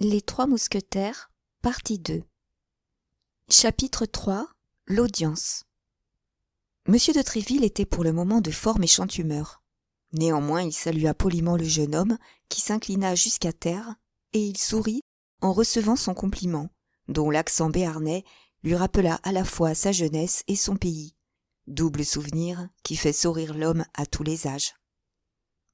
Les Trois Mousquetaires, partie 2. Chapitre 3. L'audience. Monsieur de Tréville était pour le moment de fort méchante humeur. Néanmoins, il salua poliment le jeune homme, qui s'inclina jusqu'à terre, et il sourit en recevant son compliment, dont l'accent béarnais lui rappela à la fois sa jeunesse et son pays, double souvenir qui fait sourire l'homme à tous les âges.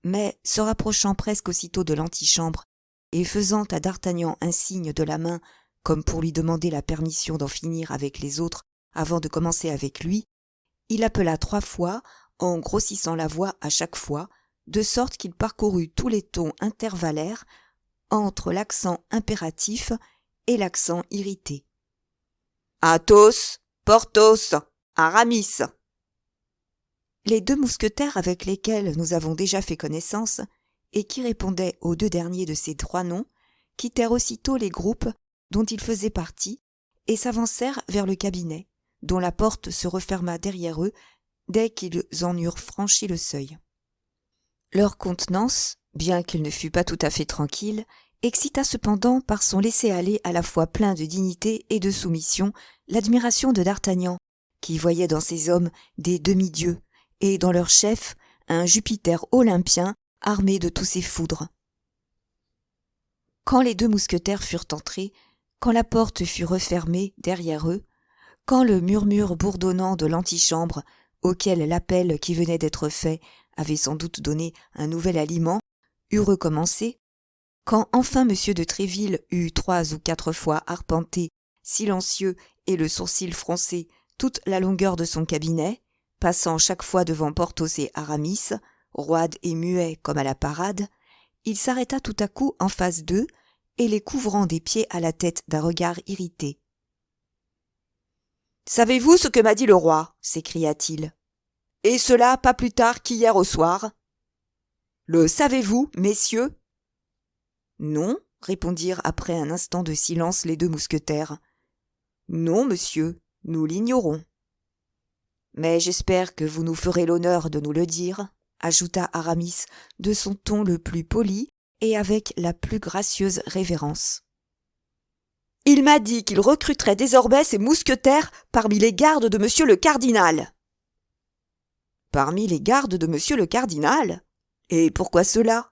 Mais, se rapprochant presque aussitôt de l'antichambre, et faisant à D'Artagnan un signe de la main, comme pour lui demander la permission d'en finir avec les autres avant de commencer avec lui, il appela 3 fois, en grossissant la voix à chaque fois, de sorte qu'il parcourut tous les tons intervallaires entre l'accent impératif et l'accent irrité. « Athos, Porthos, Aramis !» Les 2 mousquetaires avec lesquels nous avons déjà fait connaissance, et qui répondaient aux 2 derniers de ces 3 noms, quittèrent aussitôt les groupes dont ils faisaient partie et s'avancèrent vers le cabinet, dont la porte se referma derrière eux dès qu'ils en eurent franchi le seuil. Leur contenance, bien qu'elle ne fût pas tout à fait tranquille, excita cependant par son laisser-aller à la fois plein de dignité et de soumission l'admiration de D'Artagnan, qui voyait dans ces hommes des demi-dieux, et dans leur chef un Jupiter olympien armé de tous ses foudres. Quand les 2 mousquetaires furent entrés, quand la porte fut refermée derrière eux, quand le murmure bourdonnant de l'antichambre, auquel l'appel qui venait d'être fait avait sans doute donné un nouvel aliment, eut recommencé, quand enfin M. de Tréville eut 3 ou 4 fois arpenté, silencieux et le sourcil froncé, toute la longueur de son cabinet, passant chaque fois devant Porthos et Aramis, roide et muet comme à la parade, il s'arrêta tout à coup en face d'eux et les couvrant des pieds à la tête d'un regard irrité. « Savez-vous ce que m'a dit le roi ?» s'écria-t-il. « Et cela pas plus tard qu'hier au soir. »« Le savez-vous, messieurs ?» ?»« Non, » répondirent après un instant de silence les 2 mousquetaires. « Non, monsieur, nous l'ignorons. »« Mais j'espère que vous nous ferez l'honneur de nous le dire, » ajouta Aramis de son ton le plus poli et avec la plus gracieuse révérence. « Il m'a dit qu'il recruterait désormais ses mousquetaires parmi les gardes de monsieur le cardinal. »« Parmi les gardes de monsieur le cardinal ? Et pourquoi cela ?»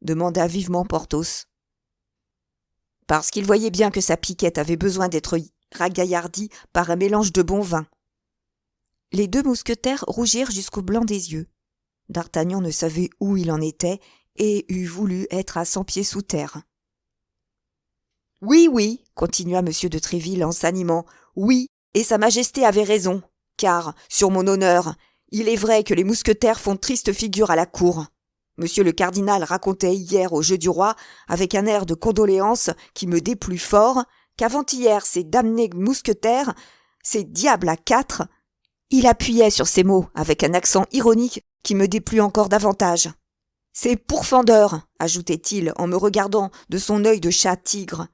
demanda vivement Porthos. « Parce qu'il voyait bien que sa piquette avait besoin d'être ragaillardie par un mélange de bon vin. » Les 2 mousquetaires rougirent jusqu'au blanc des yeux. D'Artagnan ne savait où il en était et eût voulu être à 100 pieds sous terre. « Oui, oui, » continua M. de Tréville en s'animant, « oui, et sa majesté avait raison, car, sur mon honneur, il est vrai que les mousquetaires font triste figure à la cour. Monsieur le cardinal racontait hier au jeu du roi, avec un air de condoléance qui me déplut fort, qu'avant-hier ces damnés mousquetaires, ces diables à 4, il appuyait sur ces mots avec un accent ironique qui me déplut encore davantage. « Ces pourfendeurs, ajoutait-il en me regardant de son œil de chat-tigre,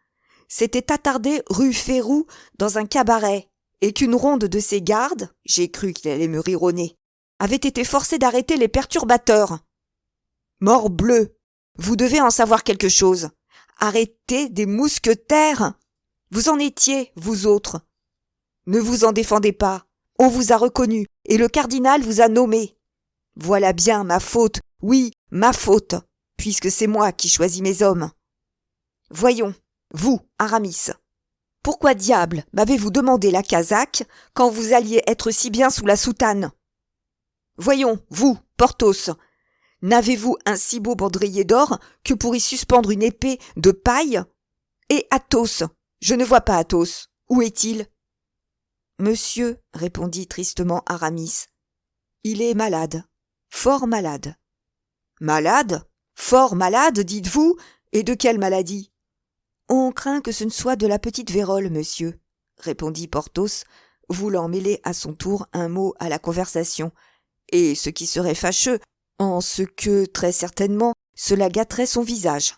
s'étaient attardés rue Férou dans un cabaret, et qu'une ronde de ses gardes, j'ai cru qu'il allait me rire au nez, avait été forcée d'arrêter les perturbateurs. Morbleu, vous devez en savoir quelque chose. Arrêter des mousquetaires. Vous en étiez, vous autres. Ne vous en défendez pas. On vous a reconnu, et le cardinal vous a nommé. Voilà bien ma faute, oui, ma faute, puisque c'est moi qui choisis mes hommes. Voyons, vous, Aramis, pourquoi diable m'avez-vous demandé la casaque quand vous alliez être si bien sous la soutane? Voyons, vous, Porthos, n'avez-vous un si beau baudrier d'or que pour y suspendre une épée de paille? Et Athos, je ne vois pas Athos, où est-il? Monsieur, répondit tristement Aramis, il est malade, fort malade. Malade? Fort malade, dites-vous? Et de quelle maladie? On craint que ce ne soit de la petite vérole, monsieur, répondit Porthos, voulant mêler à son tour un mot à la conversation, et ce qui serait fâcheux, en ce que, très certainement, cela gâterait son visage.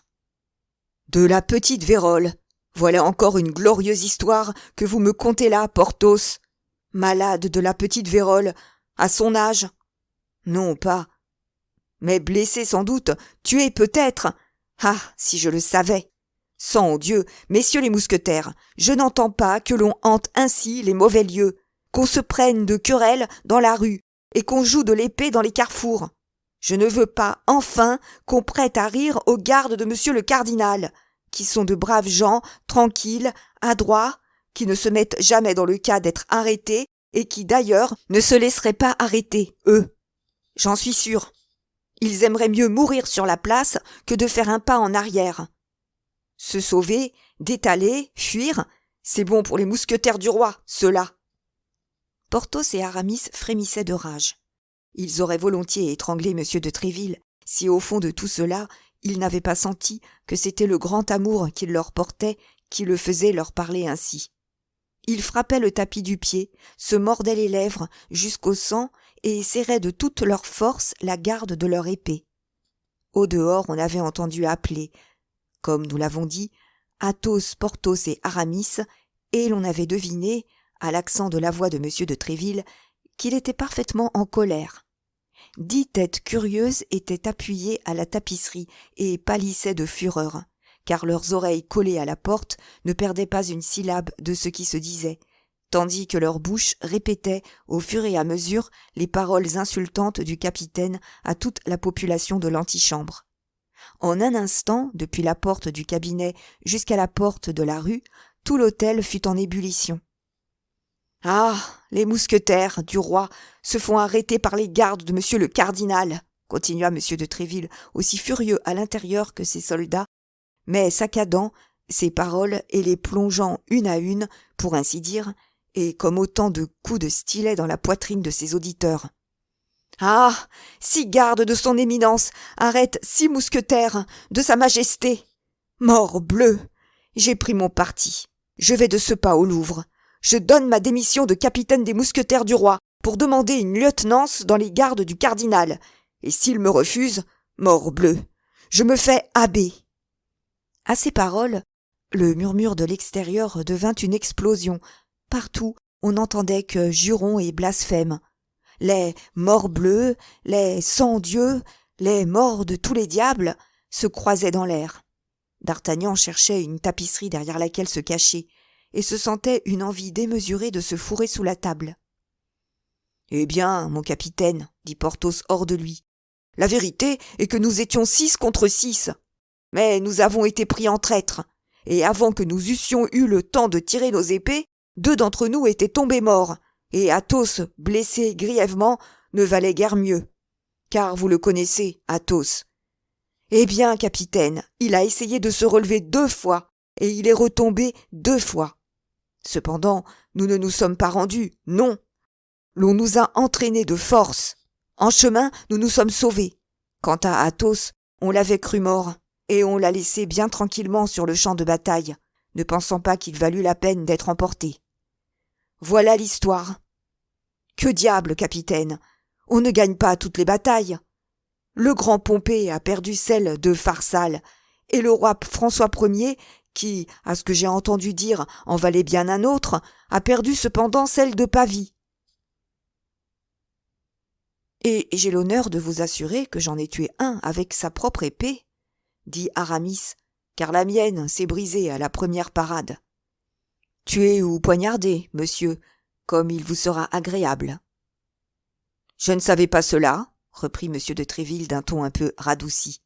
De la petite vérole, voilà encore une glorieuse histoire que vous me contez là, Porthos. Malade de la petite vérole, à son âge? Non pas. Mais blessé sans doute, tué peut-être. Ah, si je le savais. Sang Dieu, messieurs les mousquetaires, je n'entends pas que l'on hante ainsi les mauvais lieux, qu'on se prenne de querelles dans la rue, et qu'on joue de l'épée dans les carrefours. Je ne veux pas, enfin, qu'on prête à rire aux gardes de monsieur le cardinal, qui sont de braves gens, tranquilles, adroits, qui ne se mettent jamais dans le cas d'être arrêtés, et qui, d'ailleurs, ne se laisseraient pas arrêter, eux. J'en suis sûr. Ils aimeraient mieux mourir sur la place que de faire un pas en arrière. Se sauver, détaler, fuir, c'est bon pour les mousquetaires du roi, ceux-là. Porthos et Aramis frémissaient de rage. Ils auraient volontiers étranglé M. de Tréville, si au fond de tout cela, ils n'avaient pas senti que c'était le grand amour qu'il leur portait qui le faisait leur parler ainsi. Ils frappaient le tapis du pied, se mordaient les lèvres jusqu'au sang et serraient de toute leur force la garde de leur épée. Au dehors, on avait entendu appeler, comme nous l'avons dit, Athos, Porthos et Aramis, et l'on avait deviné, à l'accent de la voix de M. de Tréville, qu'il était parfaitement en colère. 10 têtes curieuses étaient appuyées à la tapisserie et pâlissaient de fureur, car leurs oreilles collées à la porte ne perdaient pas une syllabe de ce qui se disait, tandis que leurs bouches répétaient au fur et à mesure les paroles insultantes du capitaine à toute la population de l'antichambre. En un instant, depuis la porte du cabinet jusqu'à la porte de la rue, tout l'hôtel fut en ébullition. « Ah, les mousquetaires du roi se font arrêter par les gardes de monsieur le cardinal !» continua M. de Tréville, aussi furieux à l'intérieur que ses soldats, mais saccadant ses paroles et les plongeant une à une, pour ainsi dire, et comme autant de coups de stylet dans la poitrine de ses auditeurs. « Ah, 6 gardes de son éminence arrêtent 6 mousquetaires de sa majesté. Morbleu, j'ai pris mon parti. Je vais de ce pas au Louvre. Je donne ma démission de capitaine des mousquetaires du roi pour demander une lieutenance dans les gardes du cardinal. Et s'il me refuse, morbleu, je me fais abbé. » À ces paroles, le murmure de l'extérieur devint une explosion. Partout, on n'entendait que jurons et blasphèmes. Les morbleu, les sang-Dieu, les morts de tous les diables se croisaient dans l'air. D'Artagnan cherchait une tapisserie derrière laquelle se cacher, et se sentait une envie démesurée de se fourrer sous la table. « Eh bien, mon capitaine, dit Porthos hors de lui, la vérité est que nous étions 6 contre 6. Mais nous avons été pris en traîtres, et avant que nous eussions eu le temps de tirer nos épées, 2 d'entre nous étaient tombés morts, et Athos, blessé grièvement, ne valait guère mieux. Car vous le connaissez, Athos. Eh bien, capitaine, il a essayé de se relever 2 fois, et il est retombé 2 fois. Cependant, nous ne nous sommes pas rendus, non. L'on nous a entraînés de force. En chemin, nous nous sommes sauvés. Quant à Athos, on l'avait cru mort, et on l'a laissé bien tranquillement sur le champ de bataille, ne pensant pas qu'il valût la peine d'être emporté. Voilà l'histoire. Que diable, capitaine, on ne gagne pas toutes les batailles. Le grand Pompée a perdu celle de Pharsale, et le roi François Ier, qui, à ce que j'ai entendu dire, en valait bien un autre, a perdu cependant celle de Pavie. Et j'ai l'honneur de vous assurer que j'en ai tué un avec sa propre épée, dit Aramis, car la mienne s'est brisée à la première parade. Tué ou poignardé, monsieur, comme il vous sera agréable. Je ne savais pas cela, reprit M. de Tréville d'un ton un peu radouci.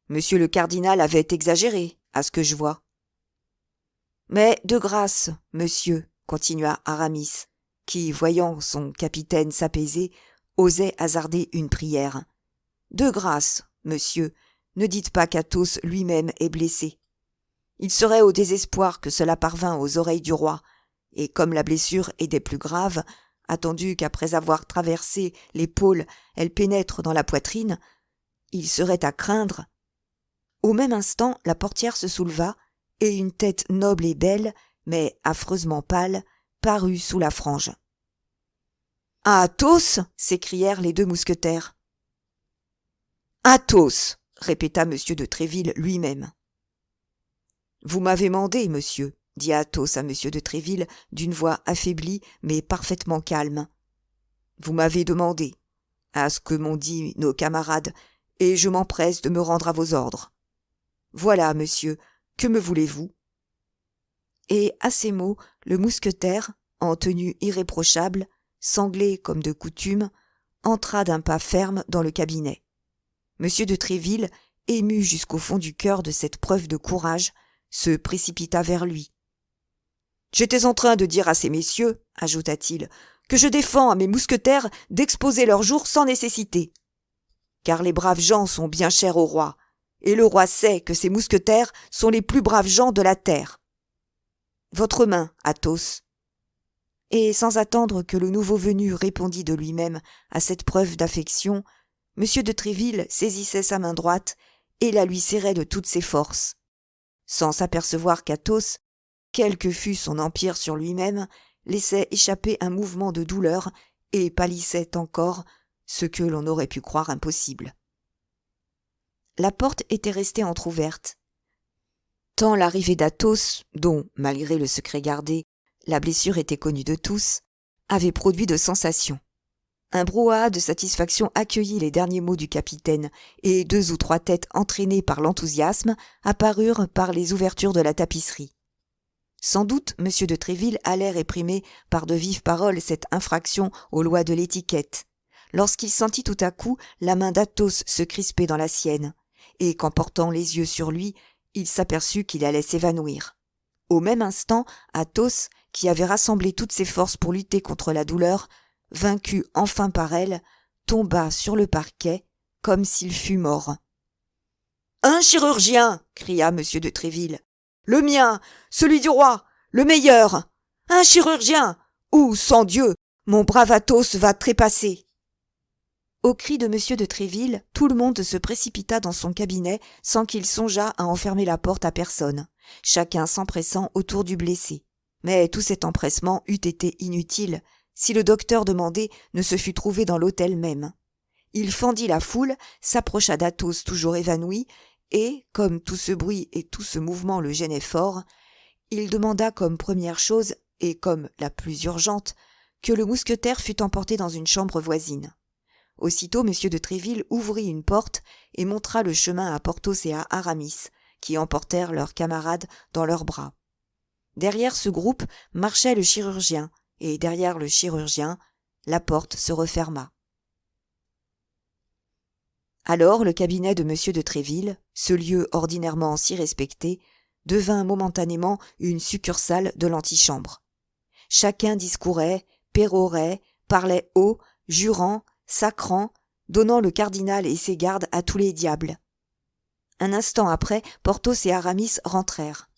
Monsieur le cardinal avait exagéré, à ce que je vois. Mais de grâce, monsieur, continua Aramis, qui, voyant son capitaine s'apaiser, osait hasarder une prière. De grâce, monsieur, ne dites pas qu'Athos lui-même est blessé. Il serait au désespoir que cela parvint aux oreilles du roi, et comme la blessure est des plus graves, attendu qu'après avoir traversé l'épaule, elle pénètre dans la poitrine, il serait à craindre. Au même instant, la portière se souleva, et une tête noble et belle, mais affreusement pâle, parut sous la frange. « Athos !» s'écrièrent les 2 mousquetaires. « Athos !» répéta M. de Tréville lui-même. « Vous m'avez mandé, monsieur, » dit Athos à M. de Tréville d'une voix affaiblie mais parfaitement calme. « Vous m'avez demandé, à ce que m'ont dit nos camarades, et je m'empresse de me rendre à vos ordres. Voilà, monsieur, Que me voulez-vous » Et à ces mots, le mousquetaire, en tenue irréprochable, sanglé comme de coutume, entra d'un pas ferme dans le cabinet. M. de Tréville, ému jusqu'au fond du cœur de cette preuve de courage, se précipita vers lui. « J'étais en train de dire à ces messieurs, ajouta-t-il, que je défends à mes mousquetaires d'exposer leur jour sans nécessité. Car les braves gens sont bien chers au roi, et le roi sait que ces mousquetaires sont les plus braves gens de la terre. Votre main, Athos. » Et sans attendre que le nouveau venu répondît de lui-même à cette preuve d'affection, M. de Tréville saisissait sa main droite et la lui serrait de toutes ses forces, sans s'apercevoir qu'Athos, quel que fût son empire sur lui-même, laissait échapper un mouvement de douleur et pâlissait encore, ce que l'on aurait pu croire impossible. La porte était restée entr'ouverte. Tant l'arrivée d'Athos, dont, malgré le secret gardé, la blessure était connue de tous, avait produit de sensations. Un brouhaha de satisfaction accueillit les derniers mots du capitaine, et 2 ou 3 têtes entraînées par l'enthousiasme apparurent par les ouvertures de la tapisserie. Sans doute M. de Tréville allait réprimer par de vives paroles cette infraction aux lois de l'étiquette, lorsqu'il sentit tout à coup la main d'Athos se crisper dans la sienne, et qu'en portant les yeux sur lui, il s'aperçut qu'il allait s'évanouir. Au même instant, Athos, qui avait rassemblé toutes ses forces pour lutter contre la douleur, vaincu enfin par elle, tomba sur le parquet comme s'il fût mort. « Un chirurgien !» cria M. de Tréville. « Le mien, celui du roi, le meilleur ! Un chirurgien, ou, sans Dieu, mon brave Athos va trépasser !» Au cri de M. de Tréville, tout le monde se précipita dans son cabinet sans qu'il songeât à enfermer la porte à personne, chacun s'empressant autour du blessé. Mais tout cet empressement eût été inutile si le docteur demandé ne se fût trouvé dans l'hôtel même. Il fendit la foule, s'approcha d'Athos toujours évanoui, et, comme tout ce bruit et tout ce mouvement le gênaient fort, il demanda comme première chose, et comme la plus urgente, que le mousquetaire fût emporté dans une chambre voisine. Aussitôt M. de Tréville ouvrit une porte et montra le chemin à Porthos et à Aramis, qui emportèrent leurs camarades dans leurs bras. Derrière ce groupe marchait le chirurgien, et derrière le chirurgien, la porte se referma. Alors le cabinet de M. de Tréville, ce lieu ordinairement si respecté, devint momentanément une succursale de l'antichambre. Chacun discourait, pérorait, parlait haut, jurant, sacrant, donnant le cardinal et ses gardes à tous les diables. Un instant après, Porthos et Aramis rentrèrent.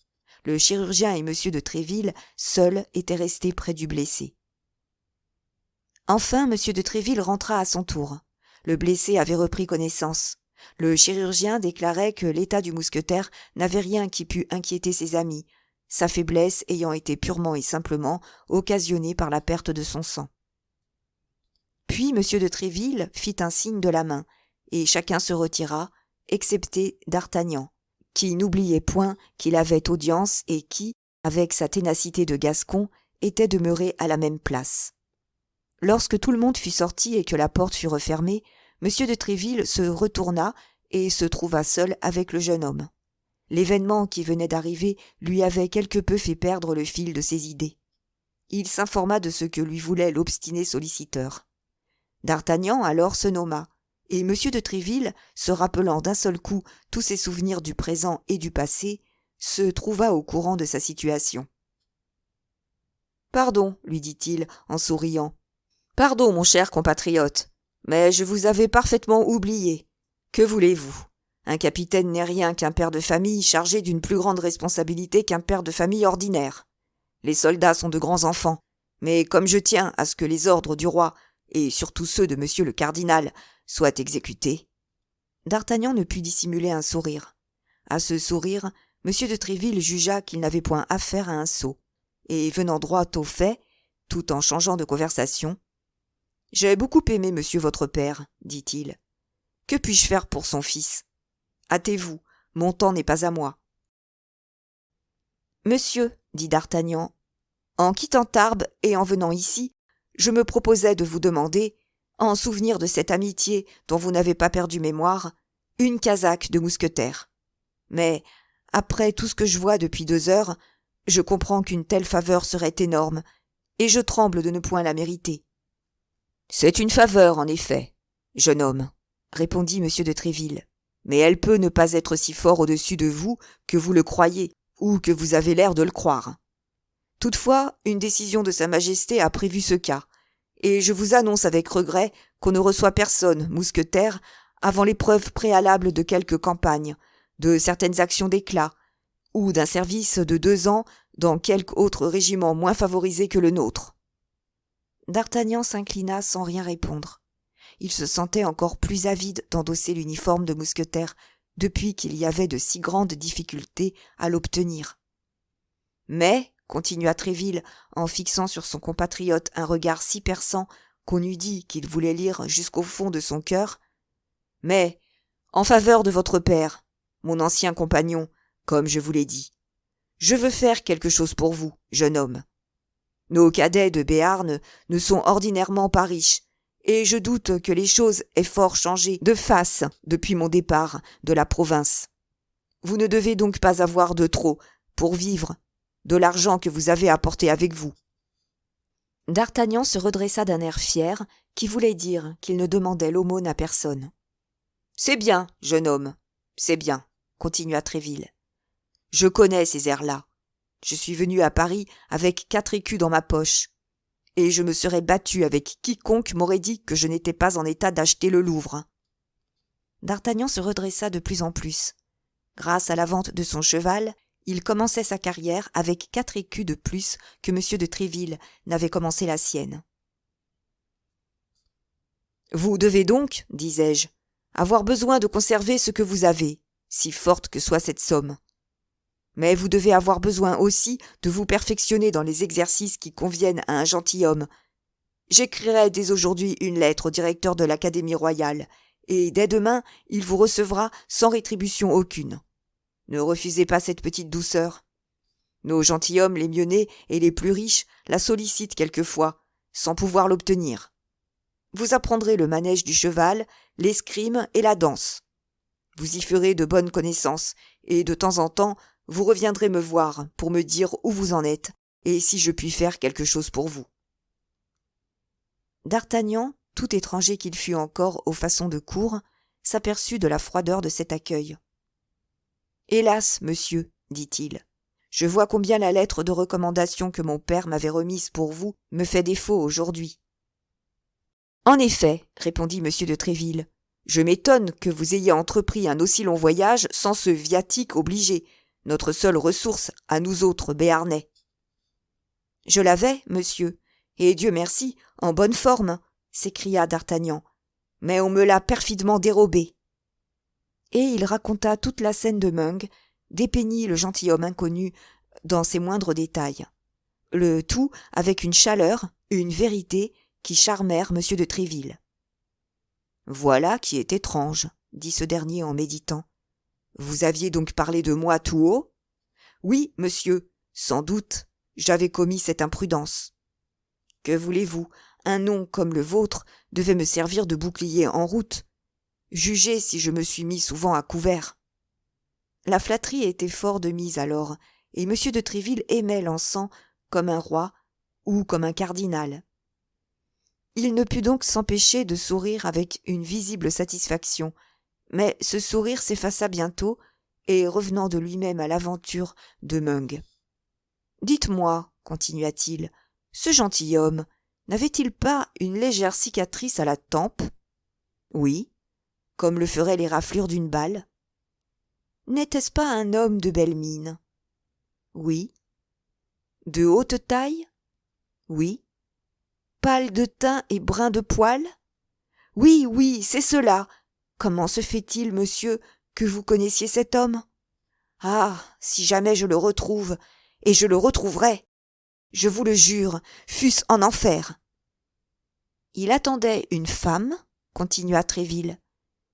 Le chirurgien et M. de Tréville, seuls, étaient restés près du blessé. Enfin, M. de Tréville rentra à son tour. Le blessé avait repris connaissance. Le chirurgien déclarait que l'état du mousquetaire n'avait rien qui pût inquiéter ses amis, sa faiblesse ayant été purement et simplement occasionnée par la perte de son sang. Puis M. de Tréville fit un signe de la main, et chacun se retira, excepté d'Artagnan, qui n'oubliait point qu'il avait audience et qui, avec sa ténacité de Gascon, était demeuré à la même place. Lorsque tout le monde fut sorti et que la porte fut refermée, M. de Tréville se retourna et se trouva seul avec le jeune homme. L'événement qui venait d'arriver lui avait quelque peu fait perdre le fil de ses idées. Il s'informa de ce que lui voulait l'obstiné solliciteur. D'Artagnan alors se nomma, et M. de Tréville, se rappelant d'un seul coup tous ses souvenirs du présent et du passé, se trouva au courant de sa situation. « Pardon, lui dit-il en souriant. « Pardon, mon cher compatriote, mais je vous avais parfaitement oublié. Que voulez-vous ? Un capitaine n'est rien qu'un père de famille chargé d'une plus grande responsabilité qu'un père de famille ordinaire. Les soldats sont de grands enfants, mais comme je tiens à ce que les ordres du roi, et surtout ceux de monsieur le cardinal, soient exécutés. » D'Artagnan ne put dissimuler un sourire. À ce sourire, M. de Tréville jugea qu'il n'avait point affaire à un sot, et venant droit au fait, tout en changeant de conversation, « J'ai beaucoup aimé monsieur votre père, dit-il. Que puis-je faire pour son fils ? Hâtez-vous, mon temps n'est pas à moi. » Monsieur, dit d'Artagnan, en quittant Tarbes et en venant ici, je me proposais de vous demander, en souvenir de cette amitié dont vous n'avez pas perdu mémoire, une casaque de mousquetaire. Mais, après tout ce que je vois depuis 2 heures, je comprends qu'une telle faveur serait énorme, et je tremble de ne point la mériter. »« C'est une faveur, en effet, jeune homme, » répondit M. de Tréville, « mais elle peut ne pas être si fort au-dessus de vous que vous le croyez, ou que vous avez l'air de le croire. Toutefois, une décision de Sa Majesté a prévu ce cas, et je vous annonce avec regret qu'on ne reçoit personne, mousquetaire, avant l'épreuve préalable de quelque campagne, de certaines actions d'éclat, ou d'un service de 2 ans dans quelque autre régiment moins favorisé que le nôtre. » D'Artagnan s'inclina sans rien répondre. Il se sentait encore plus avide d'endosser l'uniforme de mousquetaire depuis qu'il y avait de si grandes difficultés à l'obtenir. « Mais, » continua Tréville en fixant sur son compatriote un regard si perçant qu'on eût dit qu'il voulait lire jusqu'au fond de son cœur, « mais, en faveur de votre père, mon ancien compagnon, comme je vous l'ai dit, je veux faire quelque chose pour vous, jeune homme. Nos cadets de Béarn ne sont ordinairement pas riches, et je doute que les choses aient fort changé de face depuis mon départ de la province. Vous ne devez donc pas avoir de trop, pour vivre, de l'argent que vous avez apporté avec vous. » D'Artagnan se redressa d'un air fier, qui voulait dire qu'il ne demandait l'aumône à personne. « C'est bien, jeune homme, c'est bien, » continua Tréville. « Je connais ces airs-là. Je suis venu à Paris avec 4 écus dans ma poche, et je me serais battu avec quiconque m'aurait dit que je n'étais pas en état d'acheter le Louvre. » D'Artagnan se redressa de plus en plus. Grâce à la vente de son cheval, il commençait sa carrière avec 4 écus de plus que M. de Tréville n'avait commencé la sienne. « Vous devez donc, disais-je, avoir besoin de conserver ce que vous avez, si forte que soit cette somme. Mais vous devez avoir besoin aussi de vous perfectionner dans les exercices qui conviennent à un gentilhomme. J'écrirai dès aujourd'hui une lettre au directeur de l'Académie royale, et dès demain il vous recevra sans rétribution aucune. Ne refusez pas cette petite douceur. Nos gentilshommes les mieux nés et les plus riches la sollicitent quelquefois, sans pouvoir l'obtenir. Vous apprendrez le manège du cheval, l'escrime et la danse. Vous y ferez de bonnes connaissances, et de temps en temps, vous reviendrez me voir pour me dire où vous en êtes, et si je puis faire quelque chose pour vous. » D'Artagnan, tout étranger qu'il fût encore aux façons de cour, s'aperçut de la froideur de cet accueil. « Hélas, monsieur, dit-il, je vois combien la lettre de recommandation que mon père m'avait remise pour vous me fait défaut aujourd'hui. »« En effet, répondit M. de Tréville, je m'étonne que vous ayez entrepris un aussi long voyage sans ce viatique obligé, notre seule ressource à nous autres Béarnais. »« Je l'avais, monsieur, et Dieu merci, en bonne forme, » s'écria d'Artagnan, « mais on me l'a perfidement dérobé. » Et il raconta toute la scène de Meung, dépeignit le gentilhomme inconnu dans ses moindres détails. Le tout avec une chaleur, une vérité qui charmèrent M. de Tréville. « Voilà qui est étrange, » dit ce dernier en méditant. « Vous aviez donc parlé de moi tout haut ? » ?»« Oui, monsieur, sans doute, j'avais commis cette imprudence. » »« Que voulez-vous ? Un nom comme le vôtre devait me servir de bouclier en route. Jugez si je me suis mis souvent à couvert. » La flatterie était fort de mise alors, et M. de Tréville aimait l'encens comme un roi ou comme un cardinal. Il ne put donc s'empêcher de sourire avec une visible satisfaction, mais ce sourire s'effaça bientôt, et revenant de lui-même à l'aventure de Meung. « Dites-moi, continua-t-il, ce gentilhomme n'avait-il pas une légère cicatrice à la tempe ? » ?»« Oui, comme le feraient les raflures d'une balle. »« N'était-ce pas un homme de belle mine ? » ?»« Oui. »« De haute taille ? » ?»« Oui. »« Pâle de teint et brun de poil ? » ?»« Oui, oui, c'est cela. Comment se fait-il, monsieur, que vous connaissiez cet homme ? Ah, si jamais je le retrouve, et je le retrouverai, je vous le jure, fût-ce en enfer. » « Il attendait une femme, » continua Tréville.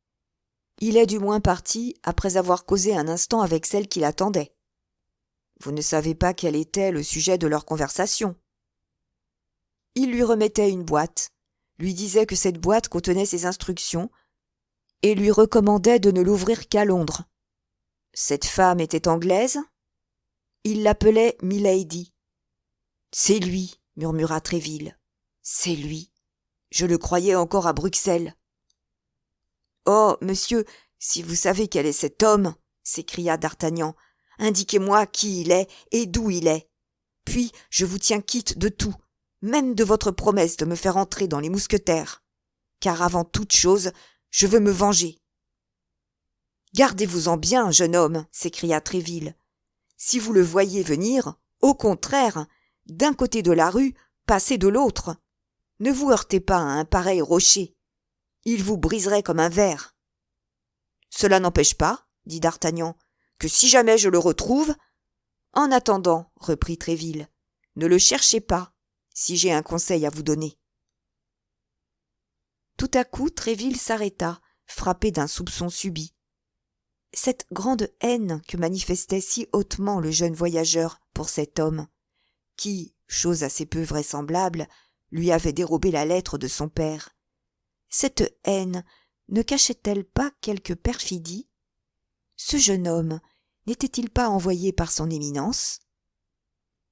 « Il est du moins parti après avoir causé un instant avec celle qui l'attendait. Vous ne savez pas quel était le sujet de leur conversation. Il lui remettait une boîte, lui disait que cette boîte contenait ses instructions, et lui recommandait de ne l'ouvrir qu'à Londres. Cette femme était anglaise? Il l'appelait Milady. C'est lui, murmura Tréville. C'est lui. Je le croyais encore à Bruxelles. Oh, monsieur, si vous savez quel est cet homme, s'écria d'Artagnan, indiquez-moi qui il est et d'où il est. Puis je vous tiens quitte de tout, même de votre promesse de me faire entrer dans les mousquetaires. Car avant toute chose, je veux me venger. Gardez-vous-en bien, jeune homme, s'écria Tréville. Si vous le voyez venir, au contraire, d'un côté de la rue, passez de l'autre. Ne vous heurtez pas à un pareil rocher. Il vous briserait comme un verre. Cela n'empêche pas, dit d'Artagnan, que si jamais je le retrouve... En attendant, reprit Tréville, ne le cherchez pas, si j'ai un conseil à vous donner. Tout à coup, Tréville s'arrêta, frappé d'un soupçon subit. Cette grande haine que manifestait si hautement le jeune voyageur pour cet homme, qui, chose assez peu vraisemblable, lui avait dérobé la lettre de son père. Cette haine ne cachait-elle pas quelque perfidie? Ce jeune homme n'était-il pas envoyé par son éminence?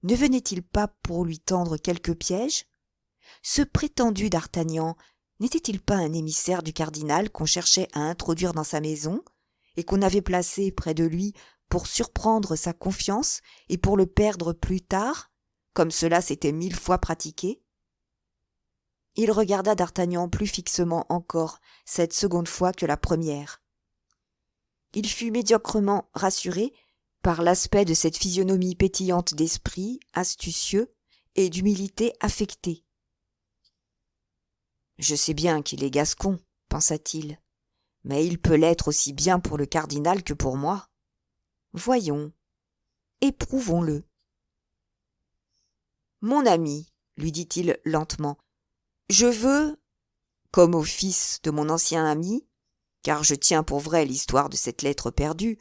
Ne venait-il pas pour lui tendre quelque piège? Ce prétendu d'Artagnan n'était-il pas un émissaire du cardinal qu'on cherchait à introduire dans sa maison et qu'on avait placé près de lui pour surprendre sa confiance et pour le perdre plus tard, comme cela s'était 1000 fois pratiqué? Il regarda d'Artagnan plus fixement encore cette seconde fois que la première. Il fut médiocrement rassuré par l'aspect de cette physionomie pétillante d'esprit astucieux et d'humilité affectée. « Je sais bien qu'il est gascon, pensa-t-il, mais il peut l'être aussi bien pour le cardinal que pour moi. Voyons, éprouvons-le. »« Mon ami, lui dit-il lentement, je veux, comme au fils de mon ancien ami, car je tiens pour vrai l'histoire de cette lettre perdue,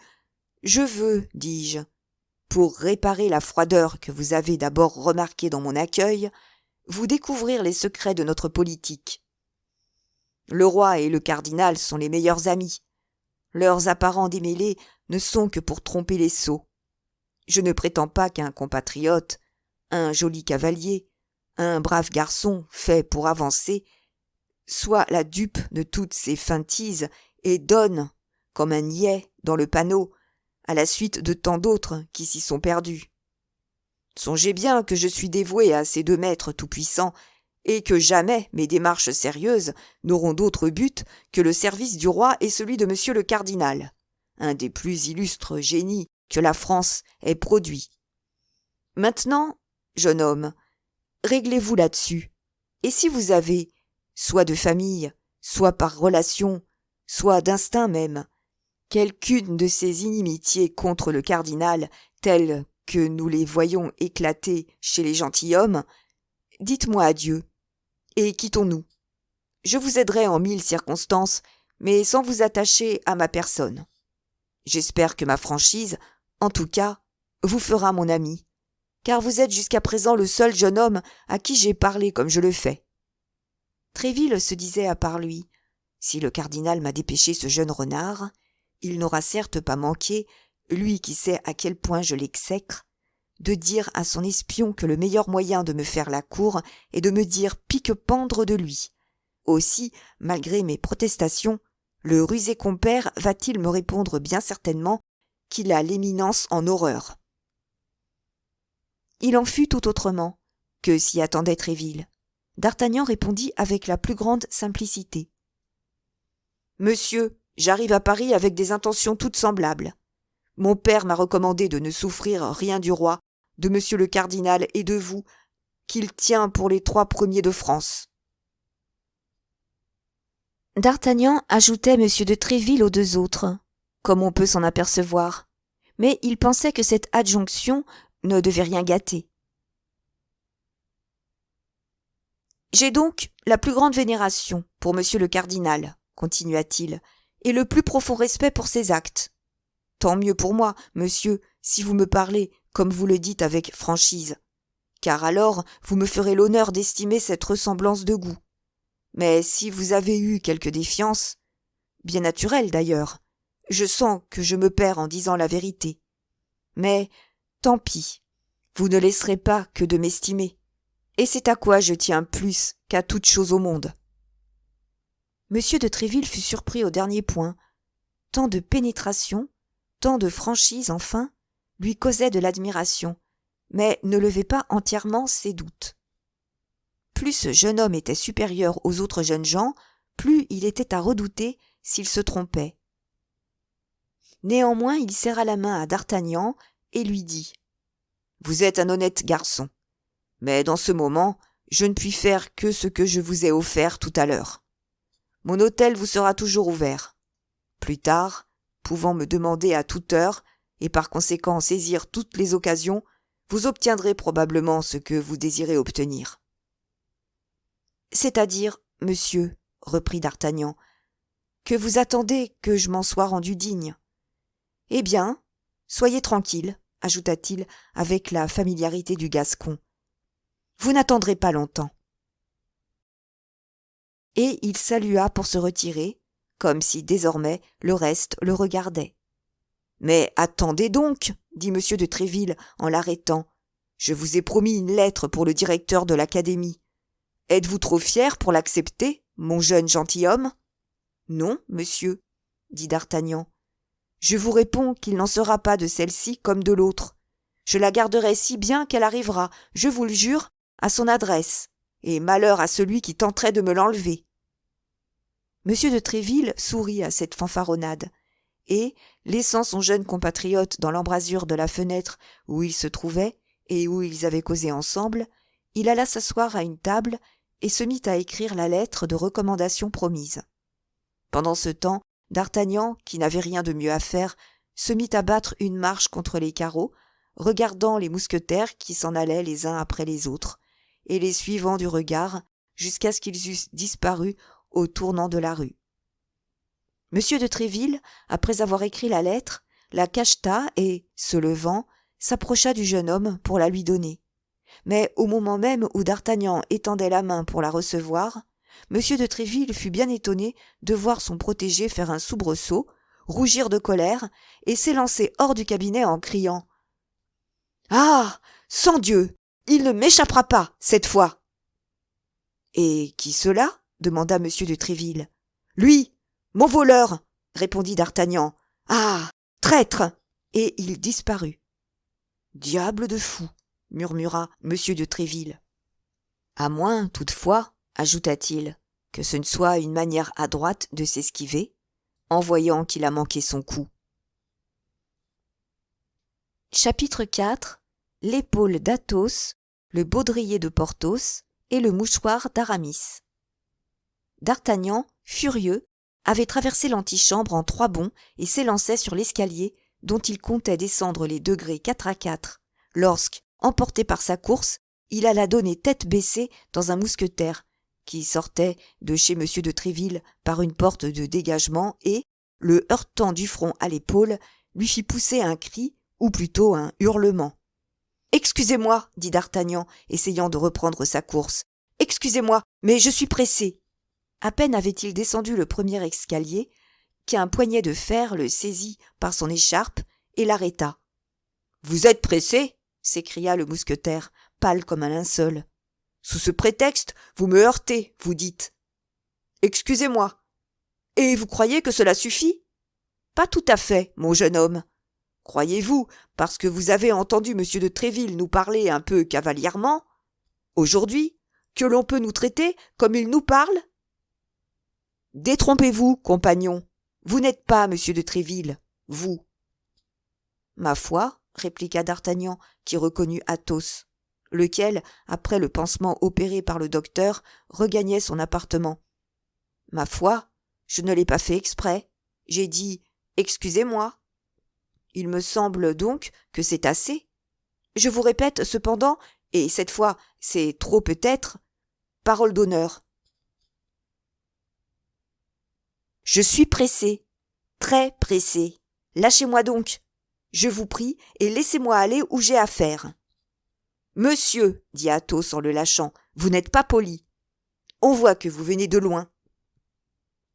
je veux, dis-je, pour réparer la froideur que vous avez d'abord remarquée dans mon accueil, vous découvrir les secrets de notre politique. Le roi et le cardinal sont les meilleurs amis. Leurs apparents démêlés ne sont que pour tromper les sots. Je ne prétends pas qu'un compatriote, un joli cavalier, un brave garçon fait pour avancer, soit la dupe de toutes ces feintises et donne, comme un niais dans le panneau, à la suite de tant d'autres qui s'y sont perdus. Songez bien que je suis dévoué à ces deux maîtres tout-puissants et que jamais mes démarches sérieuses n'auront d'autre but que le service du roi et celui de monsieur le cardinal, un des plus illustres génies que la France ait produit. Maintenant, jeune homme, réglez-vous là-dessus, et si vous avez, soit de famille, soit par relation, soit d'instinct même, quelqu'une de ces inimitiés contre le cardinal telles que nous les voyons éclater chez les gentilshommes, dites-moi adieu, et quittons-nous. Je vous aiderai en 1000 circonstances, mais sans vous attacher à ma personne. J'espère que ma franchise, en tout cas, vous fera mon ami, car vous êtes jusqu'à présent le seul jeune homme à qui j'ai parlé comme je le fais. » Tréville se disait à part lui, « Si le cardinal m'a dépêché ce jeune renard, il n'aura certes pas manqué, lui qui sait à quel point je l'exècre, de dire à son espion que le meilleur moyen de me faire la cour est de me dire pique-pendre de lui. Aussi, malgré mes protestations, le rusé compère va-t-il me répondre bien certainement qu'il a l'éminence en horreur. » Il en fut tout autrement que s'y attendait Tréville. D'Artagnan répondit avec la plus grande simplicité. « Monsieur, j'arrive à Paris avec des intentions toutes semblables. Mon père m'a recommandé de ne souffrir rien du roi, de monsieur le cardinal et de vous, qu'il tient pour les 3 premiers de France. » D'Artagnan ajoutait monsieur de Tréville aux 2 autres, comme on peut s'en apercevoir, mais il pensait que cette adjonction ne devait rien gâter. « J'ai donc la plus grande vénération pour monsieur le cardinal, continua-t-il, et le plus profond respect pour ses actes. Tant mieux pour moi, monsieur, si vous me parlez, comme vous le dites avec franchise, car alors vous me ferez l'honneur d'estimer cette ressemblance de goût. Mais si vous avez eu quelque défiance, bien naturelle d'ailleurs, Je sens que je me perds en disant la vérité. Mais tant pis, vous ne laisserez pas que de m'estimer, et c'est à quoi je tiens plus qu'à toute chose au monde. Monsieur de Tréville fut surpris au dernier point. Tant de pénétration, tant de franchise, enfin, lui causaient de l'admiration, mais ne levait pas entièrement ses doutes. Plus ce jeune homme était supérieur aux autres jeunes gens, plus il était à redouter s'il se trompait. Néanmoins, il serra la main à d'Artagnan et lui dit « Vous êtes un honnête garçon, mais dans ce moment, je ne puis faire que ce que je vous ai offert tout à l'heure. Mon hôtel vous sera toujours ouvert. Plus tard, pouvant me demander à toute heure, et par conséquent saisir toutes les occasions, vous obtiendrez probablement ce que vous désirez obtenir. » « C'est-à-dire, monsieur, reprit d'Artagnan, que vous attendez que je m'en sois rendu digne. Eh bien, soyez tranquille, ajouta-t-il avec la familiarité du Gascon. Vous n'attendrez pas longtemps. Et il salua pour se retirer, comme si désormais le reste le regardait. Mais attendez donc, dit M. de Tréville en l'arrêtant. Je vous ai promis une lettre pour le directeur de l'académie. Êtes-vous trop fier pour l'accepter, mon jeune gentilhomme ? Non, monsieur, dit d'Artagnan. Je vous réponds qu'il n'en sera pas de celle-ci comme de l'autre. Je la garderai si bien qu'elle arrivera, je vous le jure, à son adresse, et malheur à celui qui tenterait de me l'enlever. Monsieur de Tréville sourit à cette fanfaronnade, et, laissant son jeune compatriote dans l'embrasure de la fenêtre où il se trouvait et où ils avaient causé ensemble, il alla s'asseoir à une table et se mit à écrire la lettre de recommandation promise. Pendant ce temps, d'Artagnan, qui n'avait rien de mieux à faire, se mit à battre une marche contre les carreaux, regardant les mousquetaires qui s'en allaient les uns après les autres, et les suivant du regard jusqu'à ce qu'ils eussent disparu au tournant de la rue. Monsieur de Tréville, après avoir écrit la lettre, la cacheta et, se levant, s'approcha du jeune homme pour la lui donner. Mais au moment même où d'Artagnan étendait la main pour la recevoir, Monsieur de Tréville fut bien étonné de voir son protégé faire un soubresaut, rougir de colère et s'élancer hors du cabinet en criant « Ah ! Sang Dieu ! Il ne m'échappera pas, cette fois !»« Et qui cela ?» demanda Monsieur de Tréville. « Lui, mon voleur !» répondit d'Artagnan. « Ah ! Traître !» Et il disparut. « Diable de fou !» murmura Monsieur de Tréville. « À moins, toutefois, ajouta-t-il, que ce ne soit une manière adroite de s'esquiver, en voyant qu'il a manqué son coup. » Chapitre 4. L'épaule d'Athos, le baudrier de Porthos et le mouchoir d'Aramis. D'Artagnan, furieux, avait traversé l'antichambre en 3 bonds et s'élançait sur l'escalier dont il comptait descendre les degrés 4 à 4, lorsque, emporté par sa course, il alla donner tête baissée dans un mousquetaire qui sortait de chez M. de Tréville par une porte de dégagement et, le heurtant du front à l'épaule, lui fit pousser un cri, ou plutôt un hurlement. « Excusez-moi, dit d'Artagnan, essayant de reprendre sa course. « Excusez-moi, mais je suis pressé. » À peine avait-il descendu le premier escalier qu'un poignet de fer le saisit par son écharpe et l'arrêta. « Vous êtes pressé ?» s'écria le mousquetaire, pâle comme un linceul. « Sous ce prétexte, vous me heurtez, vous dites. »« Excusez-moi. Et vous croyez que cela suffit ? » ?»« Pas tout à fait, mon jeune homme. Croyez-vous, parce que vous avez entendu M. de Tréville nous parler un peu cavalièrement, aujourd'hui, que l'on peut nous traiter comme il nous parle ? Détrompez-vous, compagnon. Vous n'êtes pas M. de Tréville, vous. »« Ma foi, répliqua d'Artagnan, qui reconnut Athos, lequel, après le pansement opéré par le docteur, regagnait son appartement. « Ma foi, je ne l'ai pas fait exprès. J'ai dit « Excusez-moi ». Il me semble donc que c'est assez. Je vous répète cependant, et cette fois c'est trop peut-être, parole d'honneur. Je suis pressé, très pressé. Lâchez-moi donc, je vous prie, et laissez-moi aller où j'ai affaire. Monsieur, dit Athos en le lâchant, vous n'êtes pas poli. On voit que vous venez de loin.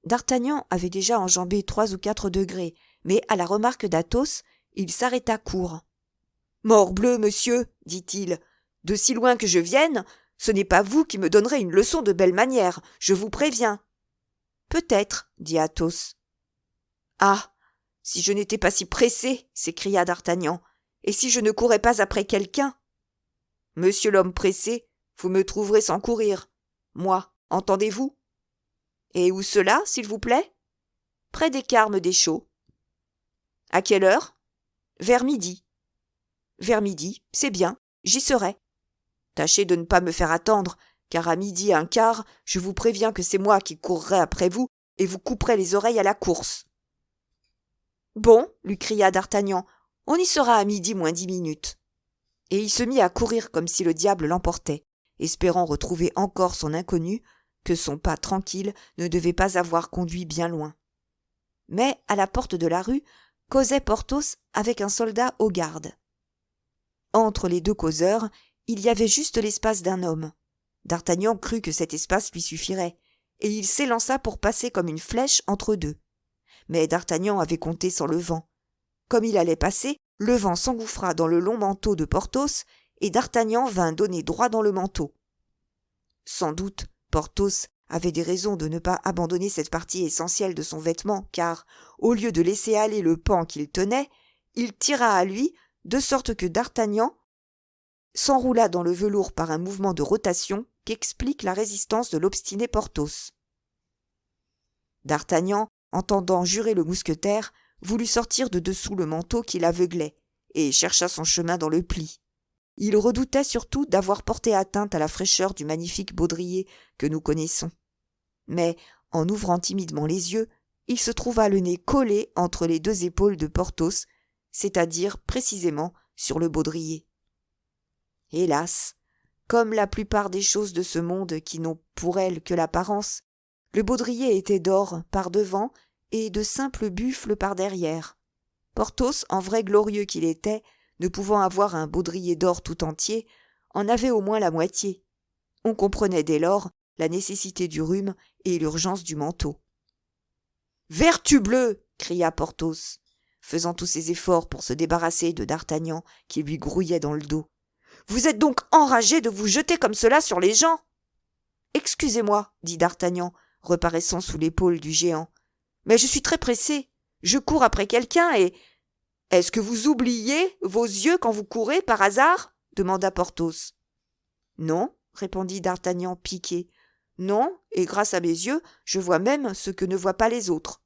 D'Artagnan avait déjà enjambé 3 ou 4 degrés, mais à la remarque d'Athos, il s'arrêta court. « Morbleu, monsieur, dit-il, de si loin que je vienne, ce n'est pas vous qui me donnerez une leçon de belle manière, je vous préviens. »« Peut-être, dit Athos. »« Ah, si je n'étais pas si pressé, s'écria d'Artagnan, et si je ne courais pas après quelqu'un. »« Monsieur l'homme pressé, vous me trouverez sans courir. Moi, entendez-vous ? » ?»« Et où cela, s'il vous plaît ? » ?»« Près des Carmes Deschaux. »« À quelle heure ? » ?»« Vers midi. »« Vers midi, c'est bien, j'y serai. » « Tâchez de ne pas me faire attendre, car à 12:15, je vous préviens que c'est moi qui courrai après vous et vous couperai les oreilles à la course. »« Bon, lui cria d'Artagnan, on y sera à 12 moins 10 minutes. » Et il se mit à courir comme si le diable l'emportait, espérant retrouver encore son inconnu, que son pas tranquille ne devait pas avoir conduit bien loin. Mais, à la porte de la rue, causait Porthos avec un soldat aux gardes. Entre les deux causeurs, il y avait juste l'espace d'un homme. D'Artagnan crut que cet espace lui suffirait, et il s'élança pour passer comme une flèche entre deux. Mais d'Artagnan avait compté sans le vent. Comme il allait passer, le vent s'engouffra dans le long manteau de Porthos, et d'Artagnan vint donner droit dans le manteau. Sans doute, Porthos avait des raisons de ne pas abandonner cette partie essentielle de son vêtement, car, au lieu de laisser aller le pan qu'il tenait, il tira à lui, de sorte que d'Artagnan s'enroula dans le velours par un mouvement de rotation qu'explique la résistance de l'obstiné Porthos. D'Artagnan, entendant jurer le mousquetaire, voulut sortir de dessous le manteau qui l'aveuglait, et chercha son chemin dans le pli. Il redoutait surtout d'avoir porté atteinte à la fraîcheur du magnifique baudrier que nous connaissons. Mais, en ouvrant timidement les yeux, il se trouva le nez collé entre les deux épaules de Porthos, c'est-à-dire précisément sur le baudrier. Hélas, comme la plupart des choses de ce monde qui n'ont pour elles que l'apparence, le baudrier était d'or par devant et de simples buffles par derrière. Porthos, en vrai glorieux qu'il était, ne pouvant avoir un baudrier d'or tout entier, en avait au moins la moitié. On comprenait dès lors la nécessité du rhume et l'urgence du manteau. « Vertu bleue !» cria Porthos, faisant tous ses efforts pour se débarrasser de d'Artagnan qui lui grouillait dans le dos. « Vous êtes donc enragé de vous jeter comme cela sur les gens ?»« Excusez-moi, dit d'Artagnan, reparaissant sous l'épaule du géant, mais je suis très pressé. Je cours après quelqu'un et... »« Est-ce que vous oubliez vos yeux quand vous courez, par hasard ?» demanda Porthos. « Non, répondit d'Artagnan piqué. « Non, et grâce à mes yeux, je vois même ce que ne voient pas les autres. »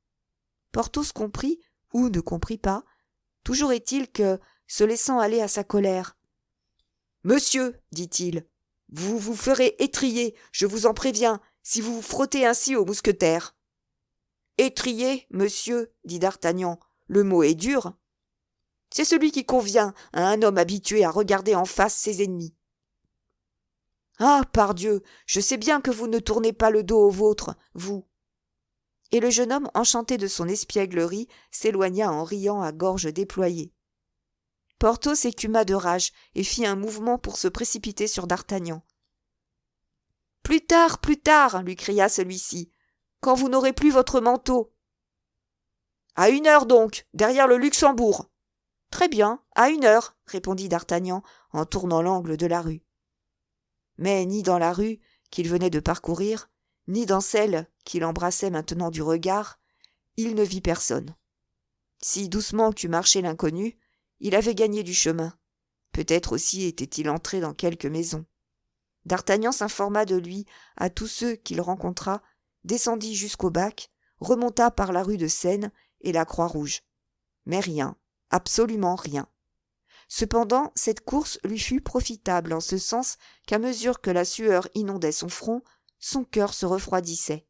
Porthos comprit, ou ne comprit pas. Toujours est-il que, se laissant aller à sa colère, « Monsieur, dit-il, vous vous ferez étriller, je vous en préviens, si vous vous frottez ainsi au mousquetaire. »« Étriller, monsieur, dit d'Artagnan, le mot est dur. C'est celui qui convient à un homme habitué à regarder en face ses ennemis. »« Ah, pardieu, je sais bien que vous ne tournez pas le dos aux vôtres, vous. » Et le jeune homme, enchanté de son espièglerie, s'éloigna en riant à gorge déployée. Porthos écuma de rage et fit un mouvement pour se précipiter sur d'Artagnan. « plus tard, lui cria celui-ci, quand vous n'aurez plus votre manteau. »« À 1h donc, derrière le Luxembourg. »« Très bien, à 1h, répondit d'Artagnan en tournant l'angle de la rue. Mais ni dans la rue qu'il venait de parcourir, ni dans celle qu'il embrassait maintenant du regard, il ne vit personne. Si doucement qu'eût marché l'inconnu, il avait gagné du chemin. Peut-être aussi était-il entré dans quelque maison. D'Artagnan s'informa de lui à tous ceux qu'il rencontra, descendit jusqu'au bac, remonta par la rue de Seine et la Croix-Rouge. Mais rien, absolument rien. Cependant, cette course lui fut profitable en ce sens qu'à mesure que la sueur inondait son front, son cœur se refroidissait.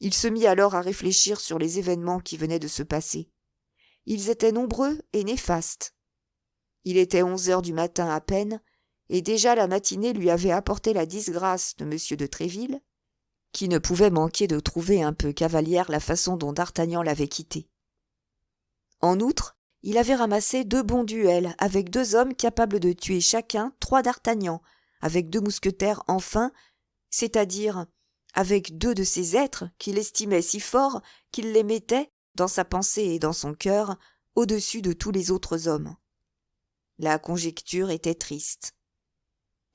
Il se mit alors à réfléchir sur les événements qui venaient de se passer. Ils étaient nombreux et néfastes. Il était 11h du matin à peine, et déjà la matinée lui avait apporté la disgrâce de M. de Tréville, qui ne pouvait manquer de trouver un peu cavalière la façon dont d'Artagnan l'avait quitté. En outre, il avait ramassé 2 bons duels avec 2 hommes capables de tuer chacun 3 d'Artagnan, avec 2 mousquetaires enfin, c'est-à-dire avec 2 de ces êtres qu'il estimait si fort qu'il les mettait, dans sa pensée et dans son cœur, au-dessus de tous les autres hommes. La conjecture était triste.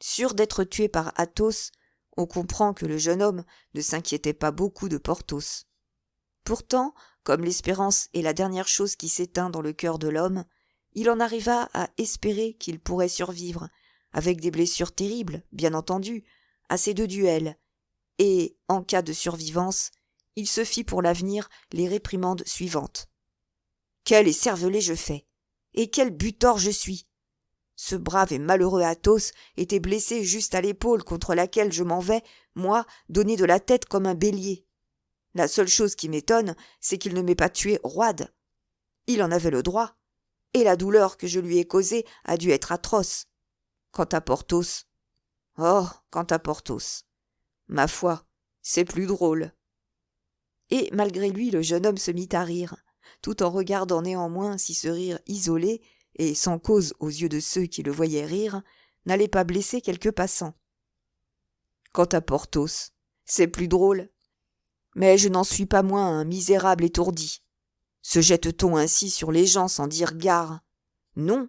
Sûr d'être tué par Athos, on comprend que le jeune homme ne s'inquiétait pas beaucoup de Porthos. Pourtant, comme l'espérance est la dernière chose qui s'éteint dans le cœur de l'homme, il en arriva à espérer qu'il pourrait survivre, avec des blessures terribles, bien entendu, à ces 2 duels, et, en cas de survivance, il se fit pour l'avenir les réprimandes suivantes. « Quel écervelé je fais! Et quel butor je suis! Ce brave et malheureux Athos était blessé juste à l'épaule contre laquelle je m'en vais, moi, donner de la tête comme un bélier. La seule chose qui m'étonne, c'est qu'il ne m'ait pas tué roide. Il en avait le droit, et la douleur que je lui ai causée a dû être atroce. Quant à Porthos, ma foi, c'est plus drôle. » Et malgré lui, le jeune homme se mit à rire, tout en regardant néanmoins si ce rire isolé, et sans cause aux yeux de ceux qui le voyaient rire, n'allait pas blesser quelques passants. « Quant à Porthos, c'est plus drôle. Mais je n'en suis pas moins un misérable étourdi. Se jette-t-on ainsi sur les gens sans dire gare? Non.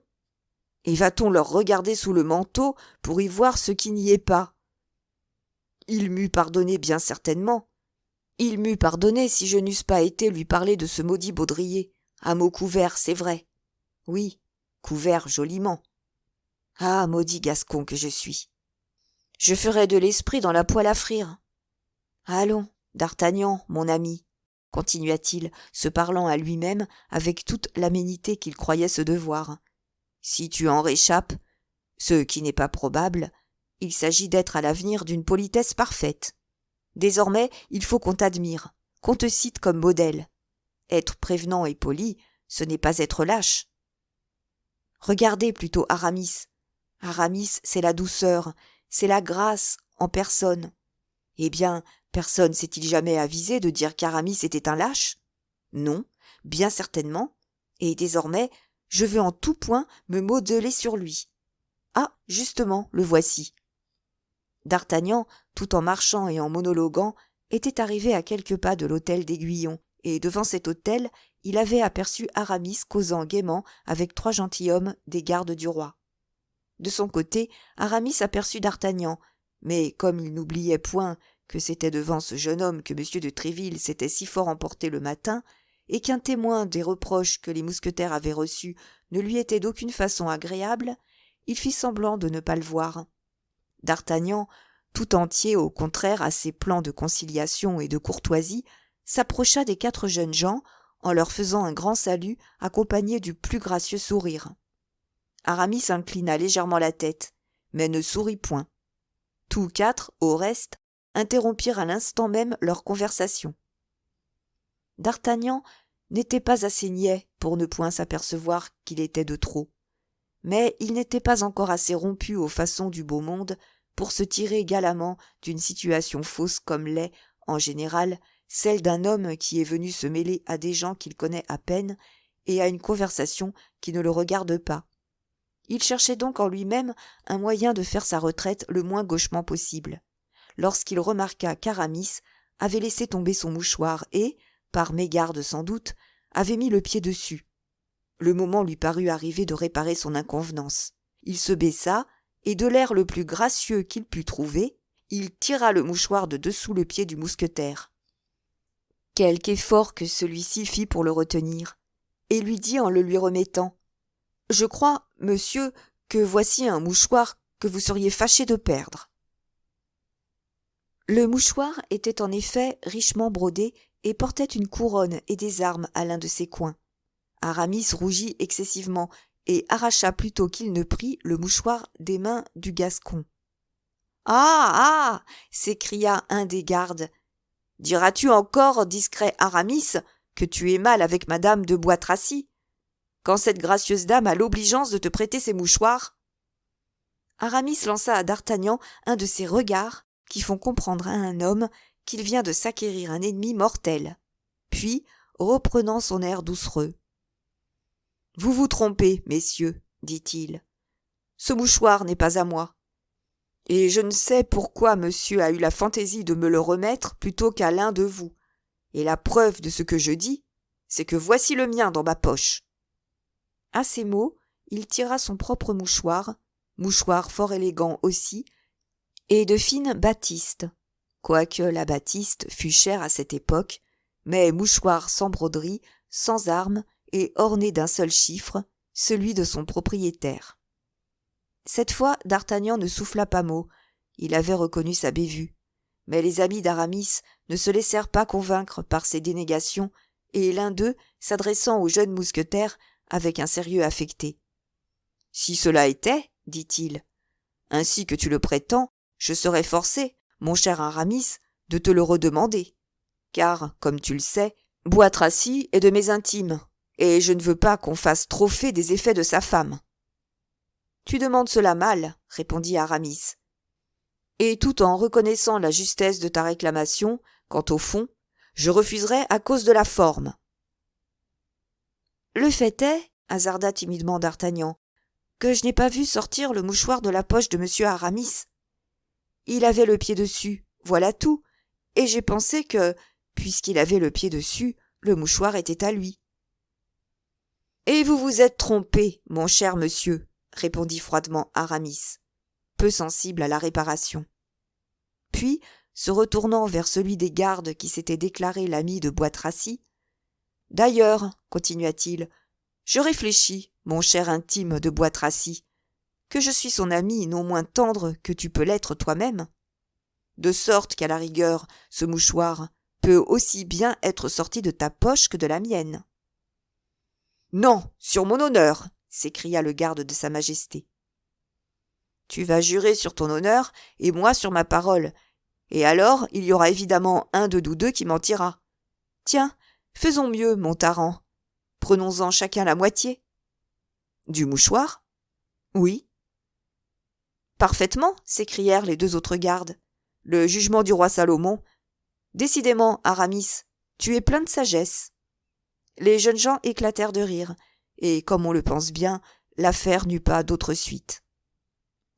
Et va-t-on leur regarder sous le manteau pour y voir ce qui n'y est pas? Il m'eût pardonné bien certainement. Il m'eût pardonné si je n'eusse pas été lui parler de ce maudit baudrier, à mots couverts, c'est vrai. Oui, couverts joliment. Ah, maudit Gascon que je suis. Je ferais de l'esprit dans la poêle à frire. Allons, D'Artagnan, mon ami, continua-t-il, se parlant à lui-même avec toute l'aménité qu'il croyait se devoir. Si tu en réchappes, ce qui n'est pas probable, il s'agit d'être à l'avenir d'une politesse parfaite. Désormais, il faut qu'on t'admire, qu'on te cite comme modèle. Être prévenant et poli, ce n'est pas être lâche. Regardez plutôt Aramis. Aramis, c'est la douceur, c'est la grâce en personne. Eh bien, personne s'est-il jamais avisé de dire qu'Aramis était un lâche? Non, bien certainement, et désormais, je veux en tout point me modeler sur lui. Ah, justement, le voici. D'Artagnan, tout en marchant et en monologuant, était arrivé à quelques pas de l'hôtel d'Aiguillon, et devant cet hôtel, il avait aperçu Aramis causant gaiement avec 3 gentilshommes des gardes du roi. De son côté, Aramis aperçut d'Artagnan, mais comme il n'oubliait point que c'était devant ce jeune homme que M. de Tréville s'était si fort emporté le matin, et qu'un témoin des reproches que les mousquetaires avaient reçus ne lui était d'aucune façon agréable, il fit semblant de ne pas le voir. D'Artagnan, tout entier au contraire à ses plans de conciliation et de courtoisie, s'approcha des 4 jeunes gens en leur faisant un grand salut accompagné du plus gracieux sourire. Aramis inclina légèrement la tête, mais ne sourit point. Tous 4, au reste, interrompirent à l'instant même leur conversation. D'Artagnan n'était pas assez niais pour ne point s'apercevoir qu'il était de trop, mais il n'était pas encore assez rompu aux façons du beau monde pour se tirer galamment d'une situation fausse comme l'est, en général, celle d'un homme qui est venu se mêler à des gens qu'il connaît à peine et à une conversation qui ne le regarde pas. Il cherchait donc en lui-même un moyen de faire sa retraite le moins gauchement possible, lorsqu'il remarqua qu'Aramis avait laissé tomber son mouchoir et, par mégarde sans doute, avait mis le pied dessus. Le moment lui parut arrivé de réparer son inconvenance. Il se baissa, et de l'air le plus gracieux qu'il put trouver, il tira le mouchoir de dessous le pied du mousquetaire. Quelque effort que celui-ci fit pour le retenir, et lui dit en le lui remettant: « Je crois, monsieur, que voici un mouchoir que vous seriez fâché de perdre. » Le mouchoir était en effet richement brodé et portait une couronne et des armes à l'un de ses coins. Aramis rougit excessivement et arracha plutôt qu'il ne prit le mouchoir des mains du Gascon. « Ah! Ah! S'écria un des gardes. « Diras-tu encore, discret Aramis, que tu es mal avec madame de Bois Tracy, quand cette gracieuse dame a l'obligeance de te prêter ses mouchoirs ?» Aramis lança à D'Artagnan un de ces regards qui font comprendre à un homme qu'il vient de s'acquérir un ennemi mortel. Puis, reprenant son air doucereux: « Vous vous trompez, messieurs, dit-il. Ce mouchoir n'est pas à moi. Et je ne sais pourquoi monsieur a eu la fantaisie de me le remettre plutôt qu'à l'un de vous. Et la preuve de ce que je dis, c'est que voici le mien dans ma poche. » À ces mots, il tira son propre mouchoir fort élégant aussi, et de fine batiste, quoique la batiste fût chère à cette époque, mais mouchoir sans broderie, sans armes et orné d'un seul chiffre, celui de son propriétaire. Cette fois, d'Artagnan ne souffla pas mot, il avait reconnu sa bévue. Mais les amis d'Aramis ne se laissèrent pas convaincre par ces dénégations, et l'un d'eux, s'adressant au jeune mousquetaire, avec un sérieux affecté. « Si cela était, dit-il, ainsi que tu le prétends, je serais forcé, mon cher Aramis, de te le redemander. Car, comme tu le sais, Bois-Tracy est de mes intimes, et je ne veux pas qu'on fasse trophée des effets de sa femme. »« Tu demandes cela mal, » répondit Aramis. « Et tout en reconnaissant la justesse de ta réclamation, quant au fond, je refuserais à cause de la forme. »« Le fait est, » hasarda timidement d'Artagnan, « que je n'ai pas vu sortir le mouchoir de la poche de monsieur Aramis. Il avait le pied dessus, voilà tout, et j'ai pensé que, puisqu'il avait le pied dessus, le mouchoir était à lui. »« Et vous vous êtes trompé, mon cher monsieur, » répondit froidement Aramis, peu sensible à la réparation. Puis, se retournant vers celui des gardes qui s'était déclaré l'ami de Bois-Tracy, « D'ailleurs, continua-t-il, je réfléchis, mon cher intime de Bois-Tracy, que je suis son ami non moins tendre que tu peux l'être toi-même. De sorte qu'à la rigueur, ce mouchoir peut aussi bien être sorti de ta poche que de la mienne. »« Non, sur mon honneur !» s'écria le garde de sa majesté. « Tu vas jurer sur ton honneur et moi sur ma parole, et alors il y aura évidemment un de nous deux qui mentira. Tiens, faisons mieux, Montaran. Prenons-en chacun la moitié. »« Du mouchoir ? » ?»« Oui. » « Parfaitement, s'écrièrent les deux autres gardes. Le jugement du roi Salomon. Décidément, Aramis, tu es plein de sagesse. Les jeunes gens éclatèrent de rire, et, comme on le pense bien, l'affaire n'eut pas d'autre suite.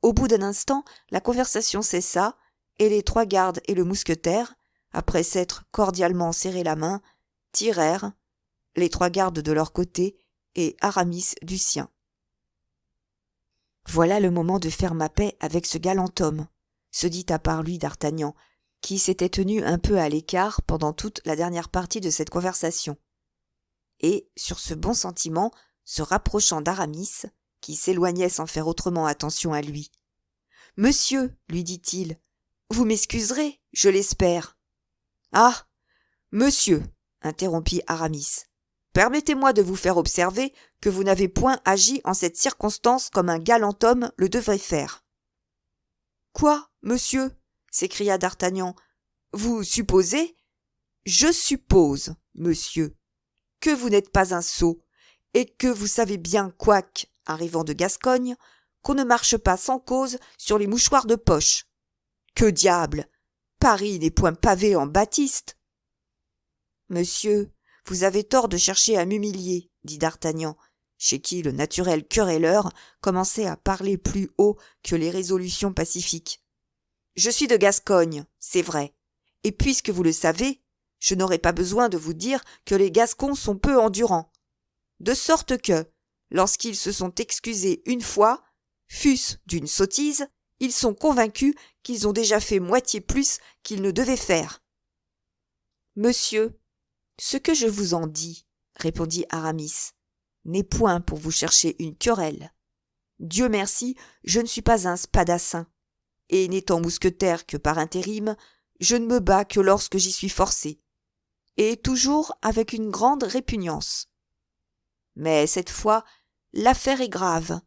Au bout d'un instant, la conversation cessa, et les trois gardes et le mousquetaire, après s'être cordialement serré la main, tirèrent, les trois gardes de leur côté et Aramis du sien. « Voilà le moment de faire ma paix avec ce galant homme, » se dit à part lui d'Artagnan, qui s'était tenu un peu à l'écart pendant toute la dernière partie de cette conversation. Et, sur ce bon sentiment, se rapprochant d'Aramis, qui s'éloignait sans faire autrement attention à lui. « Monsieur, lui dit-il, vous m'excuserez, je l'espère. »« Ah, monsieur, interrompit Aramis, permettez-moi de vous faire observer que vous n'avez point agi en cette circonstance comme un galant homme le devrait faire. »« Quoi, monsieur ?» s'écria d'Artagnan. « Vous supposez ?»« Je suppose, monsieur, que vous n'êtes pas un sot, et que vous savez bien, quoique, arrivant de Gascogne, qu'on ne marche pas sans cause sur les mouchoirs de poche. Que diable ! Paris n'est point pavé en batiste. »« Monsieur, vous avez tort de chercher à m'humilier, » dit d'Artagnan, chez qui le naturel querelleur commençait à parler plus haut que les résolutions pacifiques. « Je suis de Gascogne, c'est vrai, et puisque vous le savez, je n'aurai pas besoin de vous dire que les Gascons sont peu endurants, de sorte que, lorsqu'ils se sont excusés une fois, fût-ce d'une sottise, ils sont convaincus qu'ils ont déjà fait moitié plus qu'ils ne devaient faire. »« Monsieur, ce que je vous en dis, » répondit Aramis, « n'est point pour vous chercher une querelle. Dieu merci, je ne suis pas un spadassin, et n'étant mousquetaire que par intérim, je ne me bats que lorsque j'y suis forcé, et toujours avec une grande répugnance. Mais cette fois, l'affaire est grave,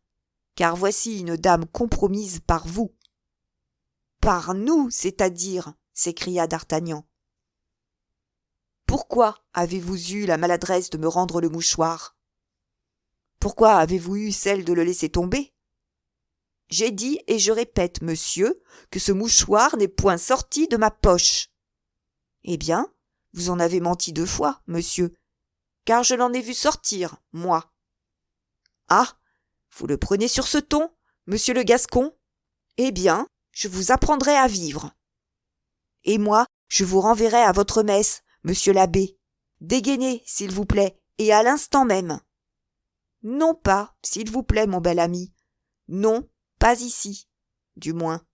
car voici une dame compromise par vous. »« Par nous, c'est-à-dire » s'écria d'Artagnan. « Pourquoi avez-vous eu la maladresse de me rendre le mouchoir ? Pourquoi avez-vous eu celle de le laisser tomber ? J'ai dit et je répète, monsieur, que ce mouchoir n'est point sorti de ma poche. Eh bien, vous en avez menti 2 fois, monsieur, car je l'en ai vu sortir, moi. Ah, vous le prenez sur ce ton, monsieur le Gascon ? Eh bien, je vous apprendrai à vivre. Et moi, je vous renverrai à votre messe, monsieur l'abbé. Dégainez, s'il vous plaît, et à l'instant même. Non pas, s'il vous plaît, mon bel ami. Non, pas ici, du moins.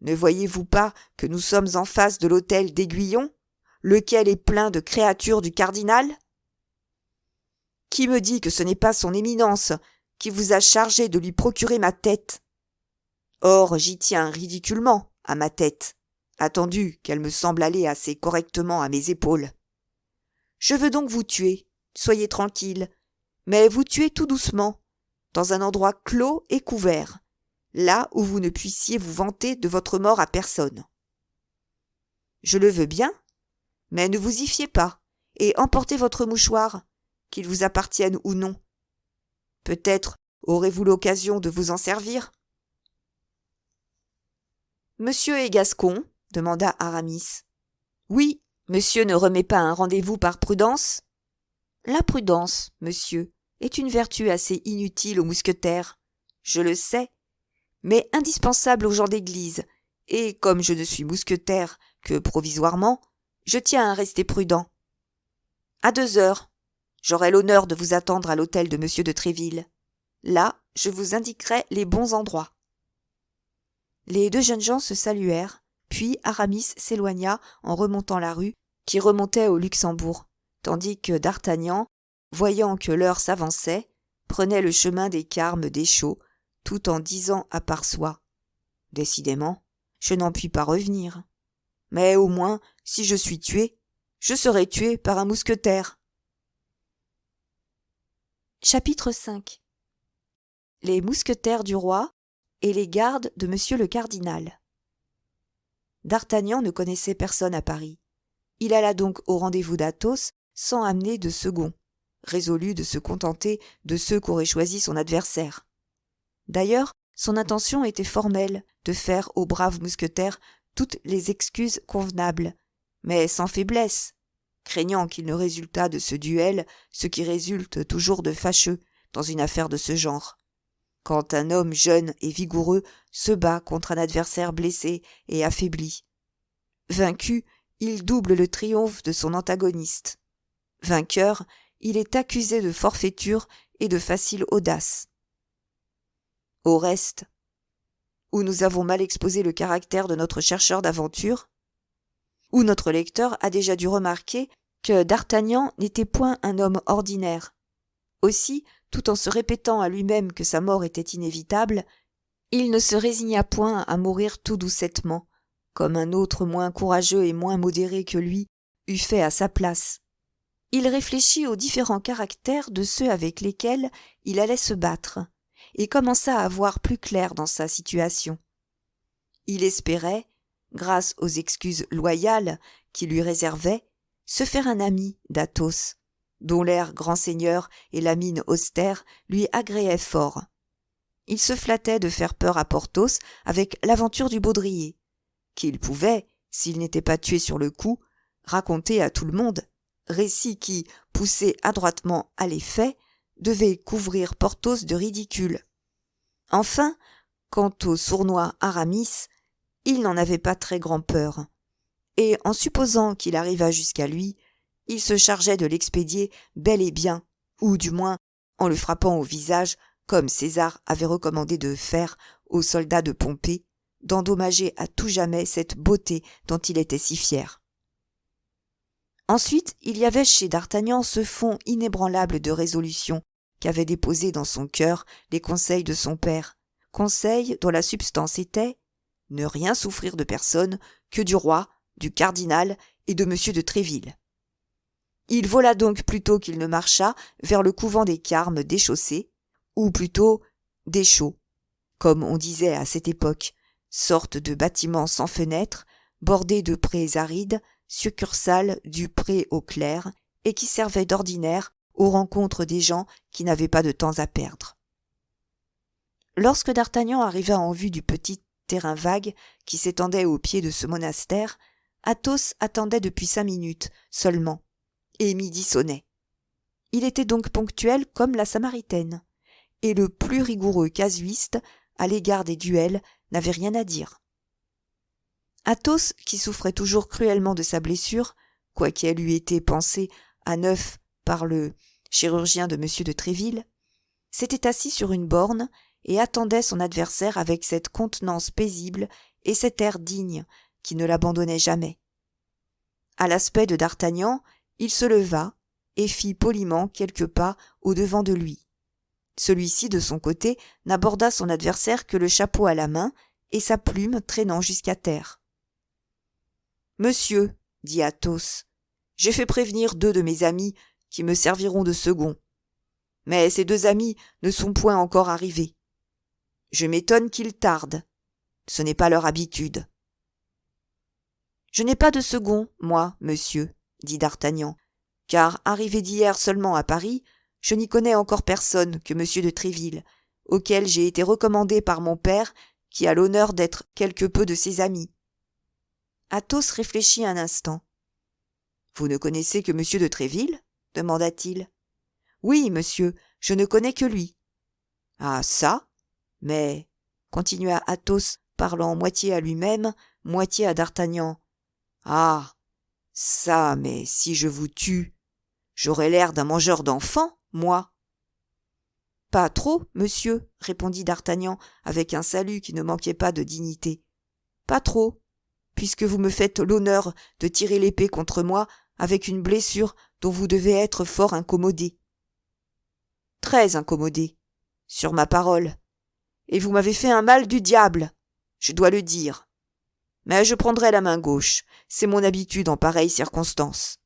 Ne voyez-vous pas que nous sommes en face de l'hôtel d'Aiguillon, lequel est plein de créatures du cardinal? Qui me dit que ce n'est pas son éminence qui vous a chargé de lui procurer ma tête? Or, j'y tiens ridiculement à ma tête, attendu qu'elle me semble aller assez correctement à mes épaules. Je veux donc vous tuer, soyez tranquille, mais vous tuer tout doucement, dans un endroit clos et couvert, là où vous ne puissiez vous vanter de votre mort à personne. Je le veux bien, mais ne vous y fiez pas, et emportez votre mouchoir, qu'il vous appartienne ou non. Peut-être aurez-vous l'occasion de vous en servir. Monsieur est gascon? Demanda Aramis. Oui, monsieur ne remet pas un rendez-vous par prudence? La prudence, monsieur, est une vertu assez inutile aux mousquetaires, je le sais, mais indispensable aux gens d'église, et comme je ne suis mousquetaire que provisoirement, je tiens à rester prudent. À 2 heures, j'aurai l'honneur de vous attendre à l'hôtel de monsieur de Tréville. Là, je vous indiquerai les bons endroits. Les 2 jeunes gens se saluèrent, puis Aramis s'éloigna en remontant la rue qui remontait au Luxembourg, tandis que d'Artagnan, voyant que l'heure s'avançait, prenait le chemin des Carmes Deschaux, tout en disant à part soi: « Décidément, je n'en puis pas revenir. Mais au moins, si je suis tué, je serai tué par un mousquetaire. » Chapitre 5. Les mousquetaires du roi et les gardes de monsieur le cardinal. D'Artagnan ne connaissait personne à Paris. Il alla donc au rendez-vous d'Athos sans amener de second, résolu de se contenter de ceux qu'aurait choisis son adversaire. D'ailleurs, son intention était formelle, de faire au brave mousquetaire toutes les excuses convenables, mais sans faiblesse, craignant qu'il ne résultât de ce duel ce qui résulte toujours de fâcheux dans une affaire de ce genre. Quand un homme jeune et vigoureux se bat contre un adversaire blessé et affaibli. Vaincu, il double le triomphe de son antagoniste. Vainqueur, il est accusé de forfaiture et de facile audace. Au reste, ou nous avons mal exposé le caractère de notre chercheur d'aventure, ou notre lecteur a déjà dû remarquer que d'Artagnan n'était point un homme ordinaire. Aussi, tout en se répétant à lui-même que sa mort était inévitable, il ne se résigna point à mourir tout doucettement, comme un autre moins courageux et moins modéré que lui eût fait à sa place. Il réfléchit aux différents caractères de ceux avec lesquels il allait se battre, et commença à voir plus clair dans sa situation. Il espérait, grâce aux excuses loyales qui lui réservaient, se faire un ami d'Athos, dont l'air grand seigneur et la mine austère lui agréaient fort. Il se flattait de faire peur à Porthos avec l'aventure du baudrier, qu'il pouvait, s'il n'était pas tué sur le coup, raconter à tout le monde, récit qui, poussé adroitement à l'effet, devait couvrir Porthos de ridicule. Enfin, quant au sournois Aramis, il n'en avait pas très grand peur, et en supposant qu'il arrivât jusqu'à lui, il se chargeait de l'expédier bel et bien, ou du moins en le frappant au visage, comme César avait recommandé de faire aux soldats de Pompée, d'endommager à tout jamais cette beauté dont il était si fier. Ensuite, il y avait chez d'Artagnan ce fond inébranlable de résolution qu'avaient déposé dans son cœur les conseils de son père, conseils dont la substance était ne rien souffrir de personne que du roi, du cardinal et de monsieur de Tréville. Il vola donc plutôt qu'il ne marcha vers le couvent des Carmes déchaussés, ou plutôt Deschaux, comme on disait à cette époque, sorte de bâtiment sans fenêtres, bordé de prés arides, succursale du pré au clair, et qui servait d'ordinaire aux rencontres des gens qui n'avaient pas de temps à perdre. Lorsque d'Artagnan arriva en vue du petit terrain vague qui s'étendait au pied de ce monastère, Athos attendait depuis 5 minutes seulement, et midi sonnait. Il était donc ponctuel comme la Samaritaine, et le plus rigoureux casuiste à l'égard des duels n'avait rien à dire. Athos, qui souffrait toujours cruellement de sa blessure, quoiqu'elle eût été pansée à neuf par le chirurgien de M. de Tréville, s'était assis sur une borne et attendait son adversaire avec cette contenance paisible et cet air digne qui ne l'abandonnait jamais. À l'aspect de d'Artagnan, il se leva et fit poliment quelques pas au-devant de lui. Celui-ci, de son côté, n'aborda son adversaire que le chapeau à la main et sa plume traînant jusqu'à terre. « Monsieur, dit Athos, j'ai fait prévenir 2 de mes amis qui me serviront de seconds. Mais ces 2 amis ne sont point encore arrivés. Je m'étonne qu'ils tardent. Ce n'est pas leur habitude. »« Je n'ai pas de second, moi, monsieur, dit d'Artagnan, car, arrivé d'hier seulement à Paris, je n'y connais encore personne que M. de Tréville, auquel j'ai été recommandé par mon père, qui a l'honneur d'être quelque peu de ses amis. » Athos réfléchit un instant. « Vous ne connaissez que M. de Tréville ? demanda-t-il. « Oui, monsieur, je ne connais que lui. »« Ah, ça ? Mais, continua Athos, parlant moitié à lui-même, moitié à d'Artagnan, « Ah, ça, mais si je vous tue, j'aurai l'air d'un mangeur d'enfants, moi. »« Pas trop, monsieur, répondit d'Artagnan avec un salut qui ne manquait pas de dignité. Pas trop, puisque vous me faites l'honneur de tirer l'épée contre moi avec une blessure dont vous devez être fort incommodé. Très incommodé, sur ma parole. Et vous m'avez fait un mal du diable, je dois le dire. Mais je prendrai la main gauche, c'est mon habitude en pareille circonstance.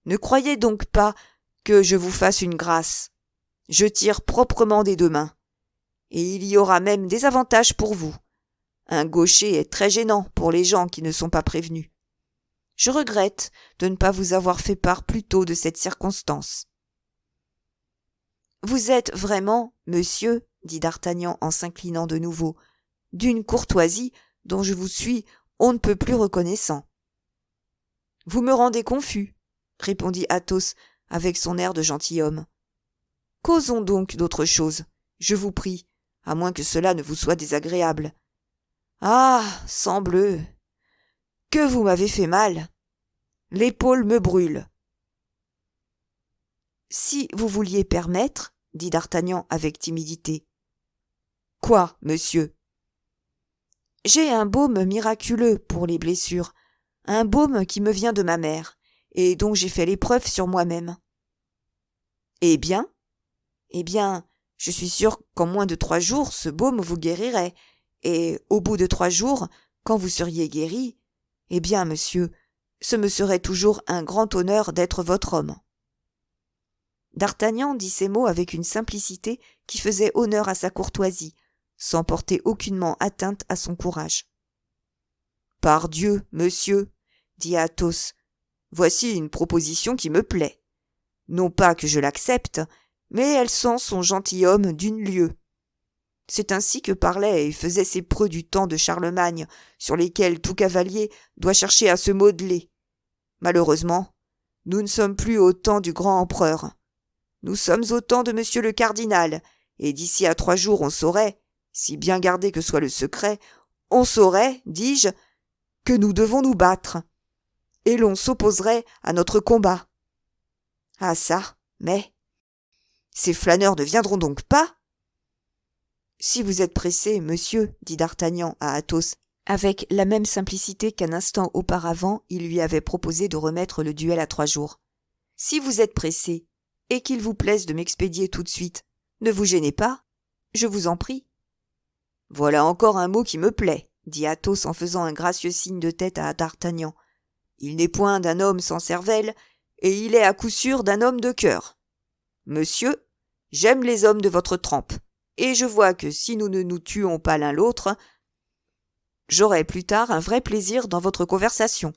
Ne croyez donc pas que je vous fasse une grâce. Je tire proprement des 2 mains. Et il y aura même des avantages pour vous. Un gaucher est très gênant pour les gens qui ne sont pas prévenus. Je regrette de ne pas vous avoir fait part plus tôt de cette circonstance. Vous êtes vraiment, monsieur, dit d'Artagnan en s'inclinant de nouveau, d'une courtoisie dont je vous suis on ne peut plus reconnaissant. Vous me rendez confus, répondit Athos avec son air de gentilhomme. Causons donc d'autre chose, je vous prie, à moins que cela ne vous soit désagréable. Ah, sangbleu, que vous m'avez fait mal. L'épaule me brûle. Si vous vouliez permettre, dit d'Artagnan avec timidité. Quoi, monsieur? J'ai un baume miraculeux pour les blessures, un baume qui me vient de ma mère, et dont j'ai fait l'épreuve sur moi-même. Eh bien, je suis sûr qu'en moins de 3 jours, ce baume vous guérirait, et au bout de 3 jours, quand vous seriez guéri, eh bien, monsieur, ce me serait toujours un grand honneur d'être votre homme. D'Artagnan dit ces mots avec une simplicité qui faisait honneur à sa courtoisie, sans porter aucunement atteinte à son courage. « Pardieu, monsieur, dit Athos, voici une proposition qui me plaît. Non pas que je l'accepte, mais elle sent son gentilhomme d'une lieue. C'est ainsi que parlaient et faisaient ces preux du temps de Charlemagne, sur lesquels tout cavalier doit chercher à se modeler. Malheureusement, nous ne sommes plus au temps du grand empereur. Nous sommes au temps de monsieur le cardinal, et d'ici à 3 jours on saurait, si bien gardé que soit le secret, on saurait, dis-je, que nous devons nous battre, et l'on s'opposerait à notre combat. Ah ça, mais ces flâneurs ne viendront donc pas? Si vous êtes pressé, monsieur, dit d'Artagnan à Athos, avec la même simplicité qu'un instant auparavant il lui avait proposé de remettre le duel à 3 jours. Si vous êtes pressé, et qu'il vous plaise de m'expédier tout de suite, ne vous gênez pas, je vous en prie. Voilà encore un mot qui me plaît, dit Athos en faisant un gracieux signe de tête à d'Artagnan. Il n'est point d'un homme sans cervelle, et il est à coup sûr d'un homme de cœur. Monsieur, j'aime les hommes de votre trempe, et je vois que si nous ne nous tuons pas l'un l'autre, j'aurai plus tard un vrai plaisir dans votre conversation.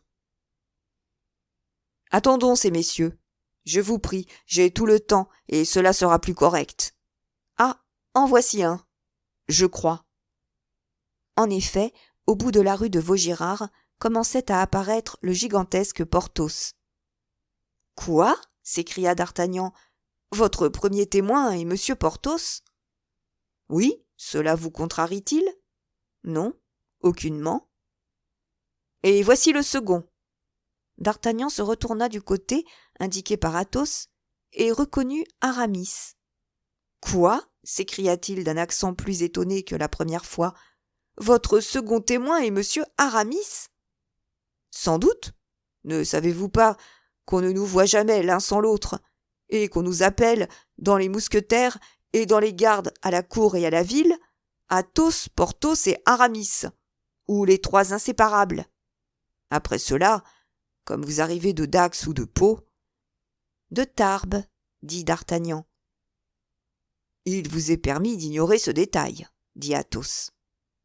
Attendons ces messieurs. Je vous prie, j'ai tout le temps, et cela sera plus correct. Ah, en voici un, je crois. En effet, au bout de la rue de Vaugirard, commençait à apparaître le gigantesque Porthos. « Quoi » s'écria d'Artagnan. « Votre premier témoin est monsieur Porthos ?»« Oui, cela vous contrarie-t-il » ?« Non, aucunement. »« Et voici le second. » D'Artagnan se retourna du côté indiqué par Athos et reconnut Aramis. « Quoi » s'écria-t-il d'un accent plus étonné que la première fois. « Votre second témoin est monsieur Aramis ?»« Sans doute. Ne savez-vous pas qu'on ne nous voit jamais l'un sans l'autre, et qu'on nous appelle, dans les mousquetaires et dans les gardes à la cour et à la ville, Athos, Porthos et Aramis, ou les trois inséparables. Après cela, comme vous arrivez de Dax ou de Pau... »« De Tarbes, » dit d'Artagnan. « Il vous est permis d'ignorer ce détail, » dit Athos.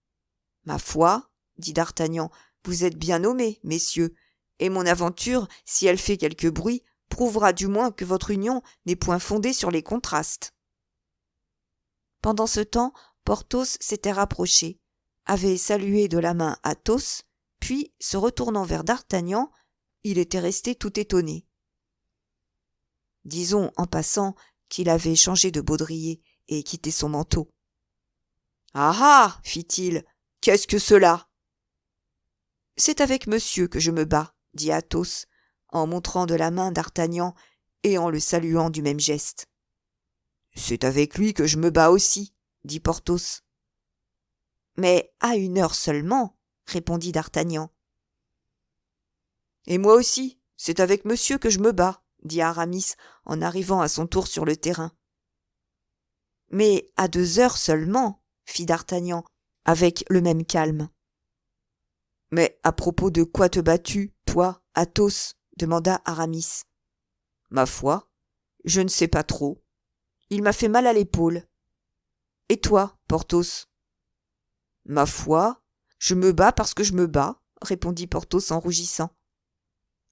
« Ma foi, » dit d'Artagnan, « vous êtes bien nommés, messieurs, et mon aventure, si elle fait quelque bruit, prouvera du moins que votre union n'est point fondée sur les contrastes. » Pendant ce temps, Porthos s'était rapproché, avait salué de la main Athos, puis, se retournant vers d'Artagnan, il était resté tout étonné. Disons, en passant, qu'il avait changé de baudrier et quitté son manteau. « Ah ah !» fit-il, « qu'est-ce que cela ?»« C'est avec monsieur que je me bats, » dit Athos, en montrant de la main d'Artagnan et en le saluant du même geste. « C'est avec lui que je me bats aussi, » dit Porthos. « Mais à une heure seulement, » répondit d'Artagnan. « Et moi aussi, c'est avec monsieur que je me bats, » dit Aramis en arrivant à son tour sur le terrain. « Mais à 2 heures seulement, » fit d'Artagnan, avec le même calme. « Mais à propos de quoi te bats-tu, toi, Athos ?» demanda Aramis. « Ma foi, je ne sais pas trop. Il m'a fait mal à l'épaule. Et toi, Porthos ? » « Ma foi, je me bats parce que je me bats, » répondit Porthos en rougissant.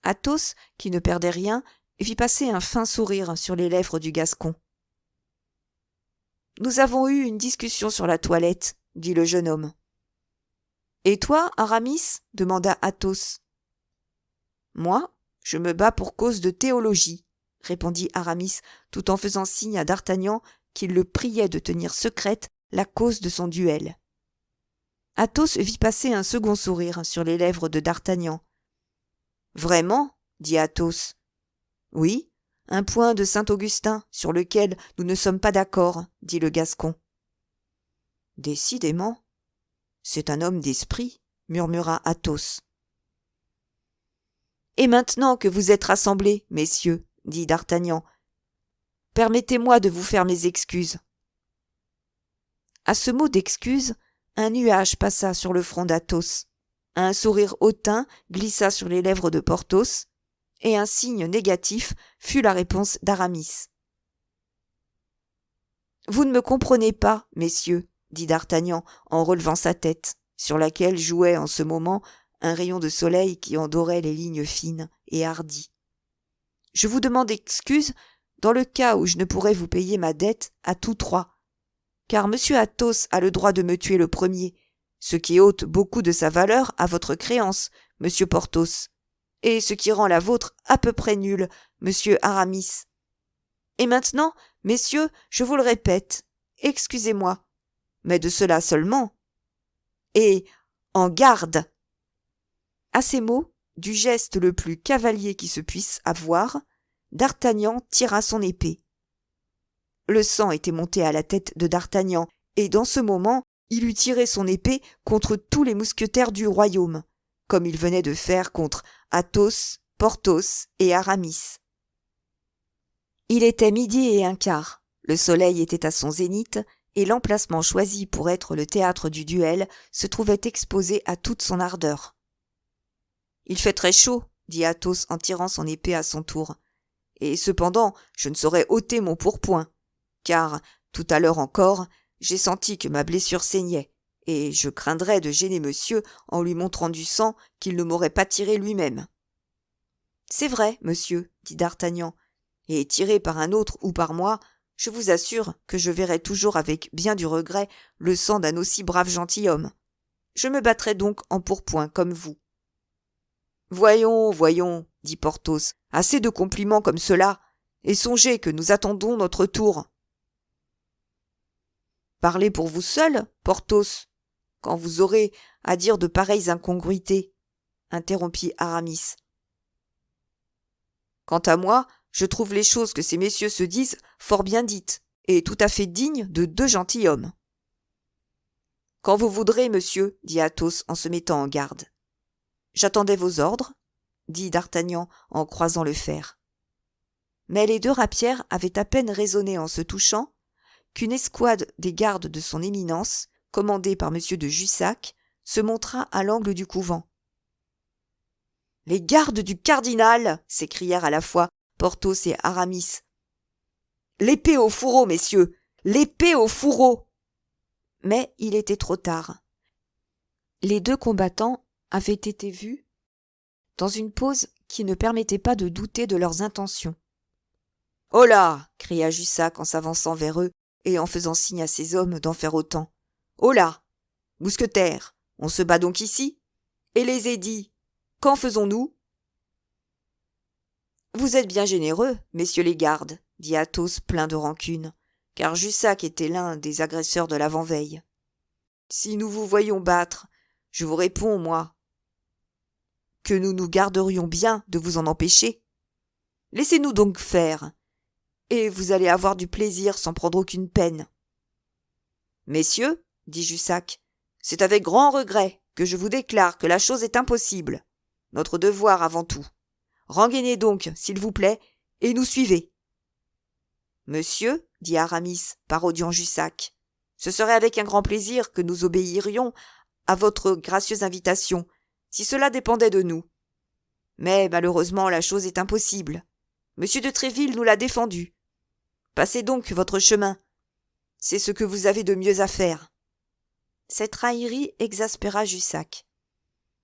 Athos, qui ne perdait rien, vit passer un fin sourire sur les lèvres du Gascon. « Nous avons eu une discussion sur la toilette, » dit le jeune homme. « Et toi, Aramis ? demanda Athos. « Moi, je me bats pour cause de théologie, » répondit Aramis, tout en faisant signe à d'Artagnan qu'il le priait de tenir secrète la cause de son duel. Athos vit passer un second sourire sur les lèvres de d'Artagnan. « Vraiment ? » dit Athos. « Oui, un point de Saint-Augustin sur lequel nous ne sommes pas d'accord, » dit le Gascon. « Décidément, c'est un homme d'esprit, » murmura Athos. « Et maintenant que vous êtes rassemblés, messieurs, » dit d'Artagnan, « permettez-moi de vous faire mes excuses. » À ce mot d'excuse, un nuage passa sur le front d'Athos, un sourire hautain glissa sur les lèvres de Porthos, et un signe négatif fut la réponse d'Aramis. « Vous ne me comprenez pas, messieurs, » dit d'Artagnan en relevant sa tête, sur laquelle jouait en ce moment un rayon de soleil qui en dorait les lignes fines et hardies. « Je vous demande excuse dans le cas où je ne pourrais vous payer ma dette à tous trois, car monsieur Athos a le droit de me tuer le premier, ce qui ôte beaucoup de sa valeur à votre créance, monsieur Porthos, et ce qui rend la vôtre à peu près nulle, monsieur Aramis. Et maintenant, messieurs, je vous le répète, excusez-moi, mais de cela seulement. Et en garde !» À ces mots, du geste le plus cavalier qui se puisse avoir, d'Artagnan tira son épée. Le sang était monté à la tête de d'Artagnan, et dans ce moment, il eût tiré son épée contre tous les mousquetaires du royaume, comme il venait de faire contre Athos, Porthos et Aramis. Il était 12:15, le soleil était à son zénith, et l'emplacement choisi pour être le théâtre du duel se trouvait exposé à toute son ardeur. « Il fait très chaud, » dit Athos en tirant son épée à son tour, « et cependant je ne saurais ôter mon pourpoint, car, tout à l'heure encore, j'ai senti que ma blessure saignait, et je craindrais de gêner monsieur en lui montrant du sang qu'il ne m'aurait pas tiré lui-même. »« C'est vrai, monsieur, » dit d'Artagnan, « et tiré par un autre ou par moi, je vous assure que je verrai toujours avec bien du regret le sang d'un aussi brave gentilhomme. Je me battrai donc en pourpoint comme vous. »« Voyons, voyons, » dit Porthos, « assez de compliments comme cela, et songez que nous attendons notre tour. »« Parlez pour vous seul, Porthos, quand vous aurez à dire de pareilles incongruités, » interrompit Aramis. Quant à moi, je trouve les choses que ces messieurs se disent fort bien dites, et tout à fait dignes de deux gentilshommes. Quand vous voudrez, monsieur, dit Athos en se mettant en garde. J'attendais vos ordres, dit d'Artagnan en croisant le fer. Mais les deux rapières avaient à peine résonné en se touchant qu'une escouade des gardes de son éminence, commandée par M. de Jussac, se montra à l'angle du couvent. « Les gardes du cardinal !» s'écrièrent à la fois Porthos et Aramis. « L'épée au fourreau, messieurs ! L'épée au fourreau !» Mais il était trop tard. Les deux combattants avaient été vus dans une pose qui ne permettait pas de douter de leurs intentions. « Holà !» cria Jussac en s'avançant vers eux et en faisant signe à ses hommes d'en faire autant. « Holà ! Mousquetaires, on se bat donc ici ? Et les édits, qu'en faisons-nous » ? « Vous êtes bien généreux, messieurs les gardes, » dit Athos plein de rancune, car Jussac était l'un des agresseurs de l'avant-veille. « Si nous vous voyions battre, je vous réponds, moi, que nous nous garderions bien de vous en empêcher. Laissez-nous donc faire, et vous allez avoir du plaisir sans prendre aucune peine. »« Messieurs, » dit Jussac, « c'est avec grand regret que je vous déclare que la chose est impossible. Notre devoir avant tout. Rengainez donc, s'il vous plaît, et nous suivez. »« Monsieur, » dit Aramis, parodiant Jussac, « ce serait avec un grand plaisir que nous obéirions à votre gracieuse invitation, si cela dépendait de nous. Mais malheureusement la chose est impossible. Monsieur de Tréville nous l'a défendu. Passez donc votre chemin. C'est ce que vous avez de mieux à faire. » Cette raillerie exaspéra Jussac.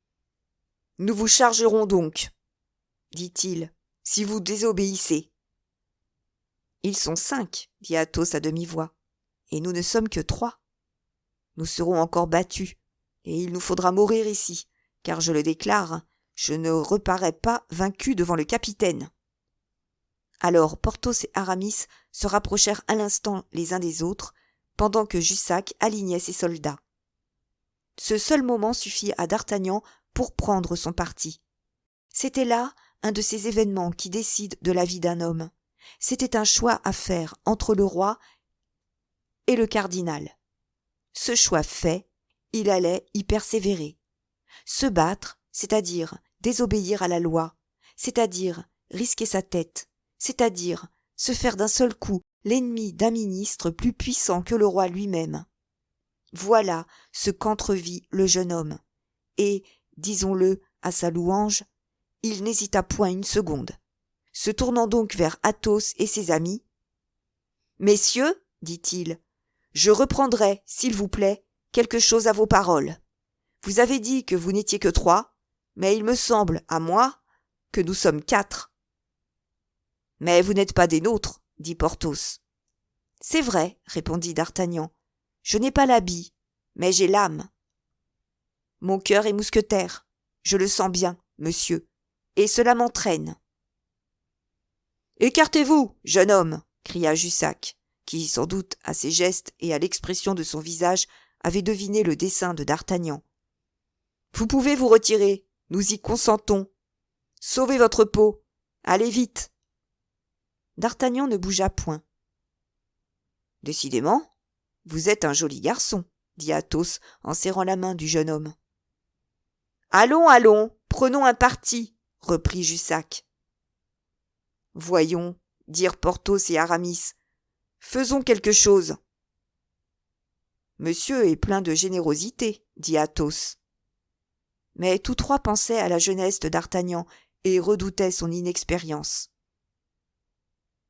« Nous vous chargerons donc, dit-il, si vous désobéissez. »« Ils sont 5, dit Athos à demi-voix, et nous ne sommes que 3. Nous serons encore battus, et il nous faudra mourir ici, car je le déclare, je ne reparais pas vaincu devant le capitaine. » Alors Porthos et Aramis se rapprochèrent à l'instant les uns des autres, pendant que Jussac alignait ses soldats. Ce seul moment suffit à d'Artagnan pour prendre son parti. C'était là un de ces événements qui décident de la vie d'un homme. C'était un choix à faire entre le roi et le cardinal. Ce choix fait, il allait y persévérer. Se battre, c'est-à-dire désobéir à la loi, c'est-à-dire risquer sa tête, c'est-à-dire se faire d'un seul coup l'ennemi d'un ministre plus puissant que le roi lui-même. Voilà ce qu'entrevit le jeune homme. Et, disons-le à sa louange, il n'hésita point une seconde. Se tournant donc vers Athos et ses amis, « Messieurs, dit-il, je reprendrai, s'il vous plaît, quelque chose à vos paroles. Vous avez dit que vous n'étiez que 3, mais il me semble, à moi, que nous sommes 4. »« Mais vous n'êtes pas des nôtres, dit Porthos. »« C'est vrai, répondit d'Artagnan. Je n'ai pas l'habit, mais j'ai l'âme. Mon cœur est mousquetaire, je le sens bien, monsieur, et cela m'entraîne. »« Écartez-vous, jeune homme !» cria Jussac, qui, sans doute, à ses gestes et à l'expression de son visage, avait deviné le dessein de d'Artagnan. « Vous pouvez vous retirer, nous y consentons. Sauvez votre peau, allez vite !» D'Artagnan ne bougea point. « Décidément, vous êtes un joli garçon, » dit Athos en serrant la main du jeune homme. « Allons, allons, prenons un parti, » reprit Jussac. « Voyons, dirent Porthos et Aramis, faisons quelque chose. »« Monsieur est plein de générosité, » dit Athos. Mais tous trois pensaient à la jeunesse de d'Artagnan et redoutaient son inexpérience.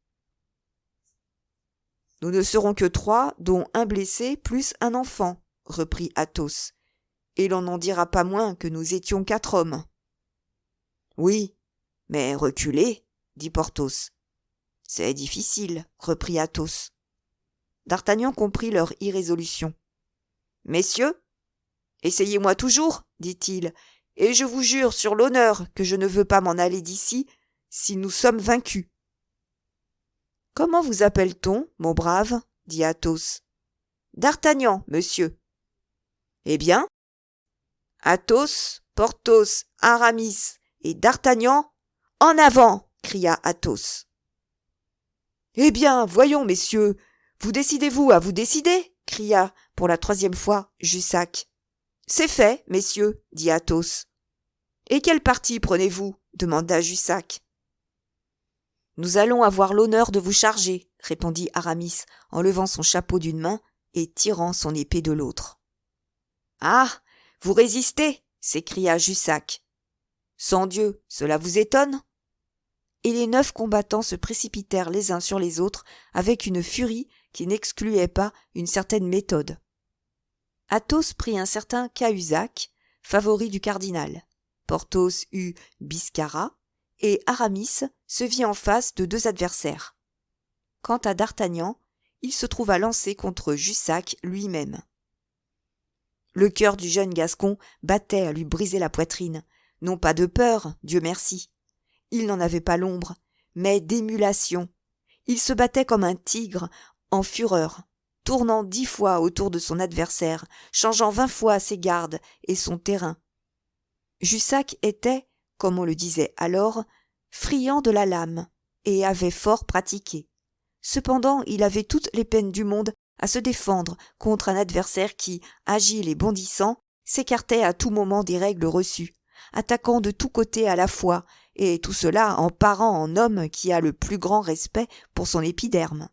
« Nous ne serons que 3, dont un blessé plus un enfant, » reprit Athos, « et l'on n'en dira pas moins que nous étions 4 hommes. »« Oui, mais reculez, » dit Porthos. « C'est difficile, » reprit Athos. D'Artagnan comprit leur irrésolution. « Messieurs, essayez-moi toujours, dit-il, et je vous jure sur l'honneur que je ne veux pas m'en aller d'ici si nous sommes vaincus. »« Comment vous appelle-t-on, mon brave ?» dit Athos. « D'Artagnan, monsieur. »« Eh bien, Athos, Porthos, Aramis et d'Artagnan, en avant !» cria Athos. Eh bien, voyons, messieurs, vous décidez-vous à vous décider cria pour la 3e fois Jussac. C'est fait, messieurs, dit Athos. Et quel parti prenez-vous demanda Jussac. Nous allons avoir l'honneur de vous charger, répondit Aramis en levant son chapeau d'une main et tirant son épée de l'autre. Ah, vous résistez s'écria Jussac. Sans Dieu, cela vous étonne? Et les 9 combattants se précipitèrent les uns sur les autres avec une furie qui n'excluait pas une certaine méthode. Athos prit un certain Cahusac, favori du cardinal. Porthos eut Biscarat, et Aramis se vit en face de 2 adversaires. Quant à D'Artagnan, il se trouva lancé contre Jussac lui-même. Le cœur du jeune Gascon battait à lui briser la poitrine, non pas de peur, Dieu merci. Il n'en avait pas l'ombre, mais d'émulation. Il se battait comme un tigre, en fureur, tournant 10 fois autour de son adversaire, changeant 20 fois ses gardes et son terrain. Jussac était, comme on le disait alors, friand de la lame, et avait fort pratiqué. Cependant, il avait toutes les peines du monde à se défendre contre un adversaire qui, agile et bondissant, s'écartait à tout moment des règles reçues, attaquant de tous côtés à la fois, et tout cela en parant en homme qui a le plus grand respect pour son épiderme.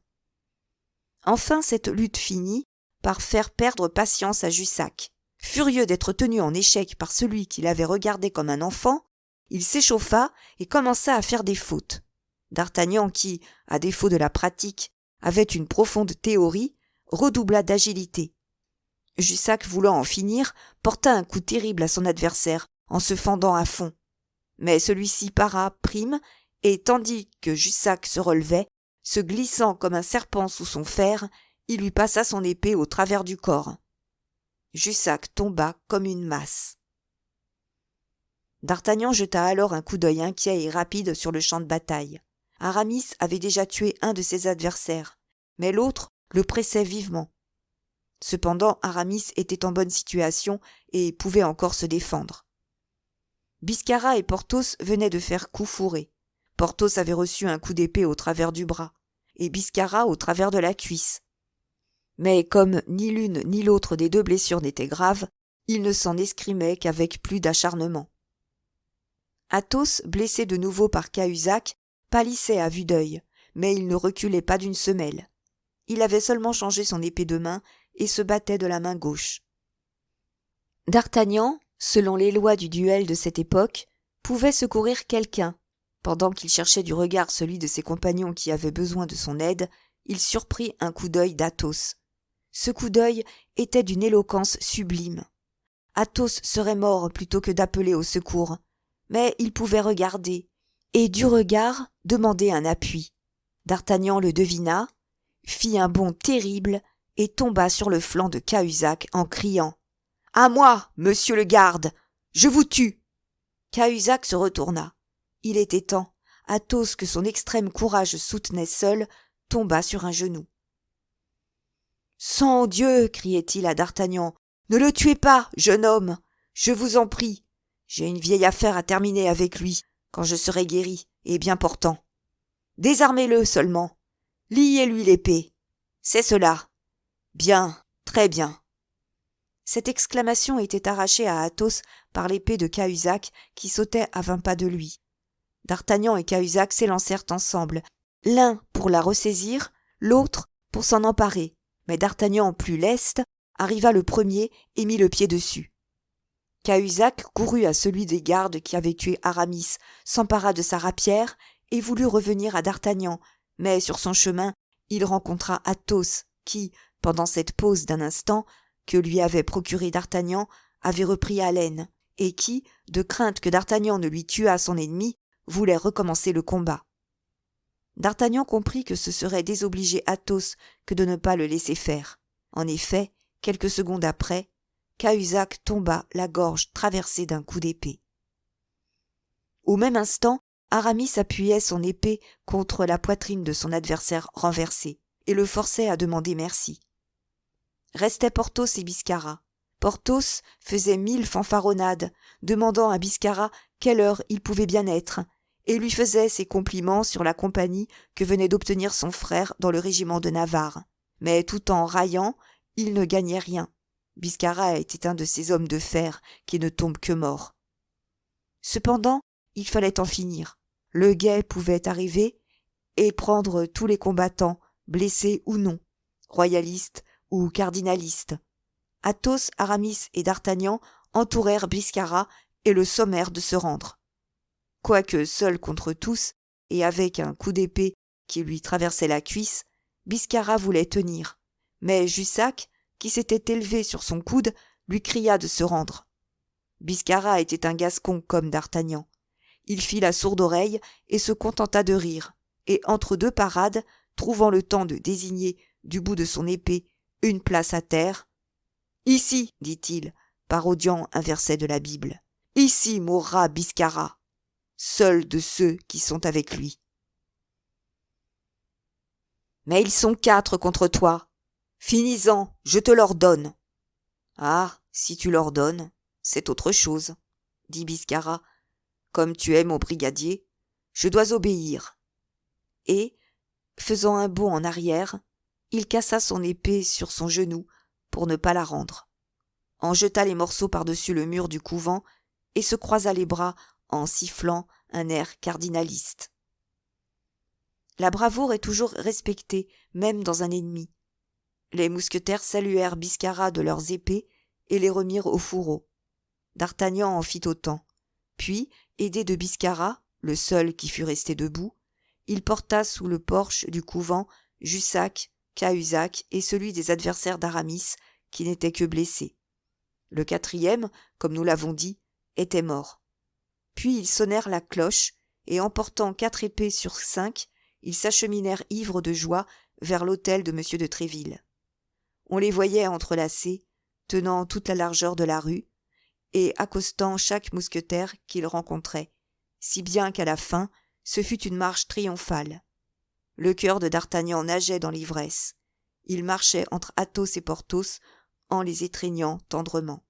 Enfin cette lutte finit par faire perdre patience à Jussac. Furieux d'être tenu en échec par celui qui l'avait regardé comme un enfant, il s'échauffa et commença à faire des fautes. D'Artagnan qui, à défaut de la pratique, avait une profonde théorie, redoubla d'agilité. Jussac, voulant en finir, porta un coup terrible à son adversaire en se fendant à fond. Mais celui-ci para prime, et tandis que Jussac se relevait, se glissant comme un serpent sous son fer, il lui passa son épée au travers du corps. Jussac tomba comme une masse. D'Artagnan jeta alors un coup d'œil inquiet et rapide sur le champ de bataille. Aramis avait déjà tué un de ses adversaires, mais l'autre le pressait vivement. Cependant, Aramis était en bonne situation et pouvait encore se défendre. Biscarat et Porthos venaient de faire coup fourré. Porthos avait reçu un coup d'épée au travers du bras, et Biscarat au travers de la cuisse. Mais comme ni l'une ni l'autre des 2 blessures n'était grave, ils ne s'en escrimaient qu'avec plus d'acharnement. Athos, blessé de nouveau par Cahusac, pâlissait à vue d'œil, mais il ne reculait pas d'une semelle. Il avait seulement changé son épée de main et se battait de la main gauche. D'Artagnan, selon les lois du duel de cette époque, pouvait secourir quelqu'un. Pendant qu'il cherchait du regard celui de ses compagnons qui avaient besoin de son aide, il surprit un coup d'œil d'Athos. Ce coup d'œil était d'une éloquence sublime. Athos serait mort plutôt que d'appeler au secours, mais il pouvait regarder, et du regard demander un appui. D'Artagnan le devina, fit un bond terrible et tomba sur le flanc de Cahusac en criant « À moi, monsieur le garde, je vous tue !» Cahusac se retourna. Il était temps. Athos, que son extrême courage soutenait seul, tomba sur un genou. « Sang Dieu !» criait-il à D'Artagnan. « Ne le tuez pas, jeune homme, je vous en prie. J'ai une vieille affaire à terminer avec lui, quand je serai guéri et bien portant. Désarmez-le seulement. Liez-lui l'épée. C'est cela. Bien, très bien. » Cette exclamation était arrachée à Athos par l'épée de Cahusac qui sautait à 20 pas de lui. D'Artagnan et Cahusac s'élancèrent ensemble, l'un pour la ressaisir, l'autre pour s'en emparer, mais D'Artagnan, plus leste, arriva le premier et mit le pied dessus. Cahusac courut à celui des gardes qui avait tué Aramis, s'empara de sa rapière et voulut revenir à D'Artagnan, mais sur son chemin, il rencontra Athos qui, pendant cette pause d'un instant que lui avait procuré D'Artagnan, avait repris haleine, et qui, de crainte que D'Artagnan ne lui tuât son ennemi, voulait recommencer le combat. D'Artagnan comprit que ce serait désobliger Athos que de ne pas le laisser faire. En effet, quelques secondes après, Cahusac tomba la gorge traversée d'un coup d'épée. Au même instant, Aramis appuyait son épée contre la poitrine de son adversaire renversé et le forçait à demander merci. Restaient Porthos et Biscarat. Porthos faisait 1000 fanfaronnades, demandant à Biscarat quelle heure il pouvait bien être, et lui faisait ses compliments sur la compagnie que venait d'obtenir son frère dans le régiment de Navarre. Mais tout en raillant, il ne gagnait rien. Biscarat était un de ces hommes de fer qui ne tombent que morts. Cependant, il fallait en finir. Le guet pouvait arriver et prendre tous les combattants, blessés ou non, royalistes ou cardinalistes. Athos, Aramis et d'Artagnan entourèrent Biscarat et le sommèrent de se rendre. Quoique seul contre tous, et avec un coup d'épée qui lui traversait la cuisse, Biscarat voulait tenir, mais Jussac, qui s'était élevé sur son coude, lui cria de se rendre. Biscarat était un Gascon comme d'Artagnan. Il fit la sourde oreille et se contenta de rire, et entre deux parades, trouvant le temps de désigner du bout de son épée une place à terre, « Ici, dit-il, parodiant un verset de la Bible, « ici mourra Biscarat, seul de ceux qui sont avec lui. » « Mais ils sont 4 contre toi. Finis-en, je te l'ordonne. »« Ah, si tu l'ordonnes, c'est autre chose, » dit Biscarat. « Comme tu es mon brigadier, je dois obéir. » Et, faisant un bond en arrière, il cassa son épée sur son genou pour ne pas la rendre, en jeta les morceaux par-dessus le mur du couvent et se croisa les bras en sifflant un air cardinaliste. La bravoure est toujours respectée, même dans un ennemi. Les mousquetaires saluèrent Biscarat de leurs épées et les remirent au fourreau. D'Artagnan en fit autant. Puis, aidé de Biscarat, le seul qui fût resté debout, il porta sous le porche du couvent Jussac, Cahusac et celui des adversaires d'Aramis, qui n'était que blessé. Le 4e, comme nous l'avons dit, était mort. Puis ils sonnèrent la cloche, et emportant 4 épées sur 5, ils s'acheminèrent ivres de joie vers l'hôtel de M. de Tréville. On les voyait entrelacés, tenant toute la largeur de la rue, et accostant chaque mousquetaire qu'ils rencontraient, si bien qu'à la fin, ce fut une marche triomphale. Le cœur de D'Artagnan nageait dans l'ivresse. Il marchait entre Athos et Porthos en les étreignant tendrement.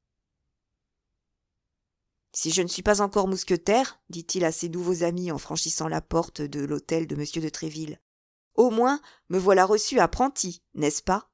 « Si je ne suis pas encore mousquetaire, dit-il à ses nouveaux amis en franchissant la porte de l'hôtel de M. de Tréville, au moins me voilà reçu apprenti, n'est-ce pas ?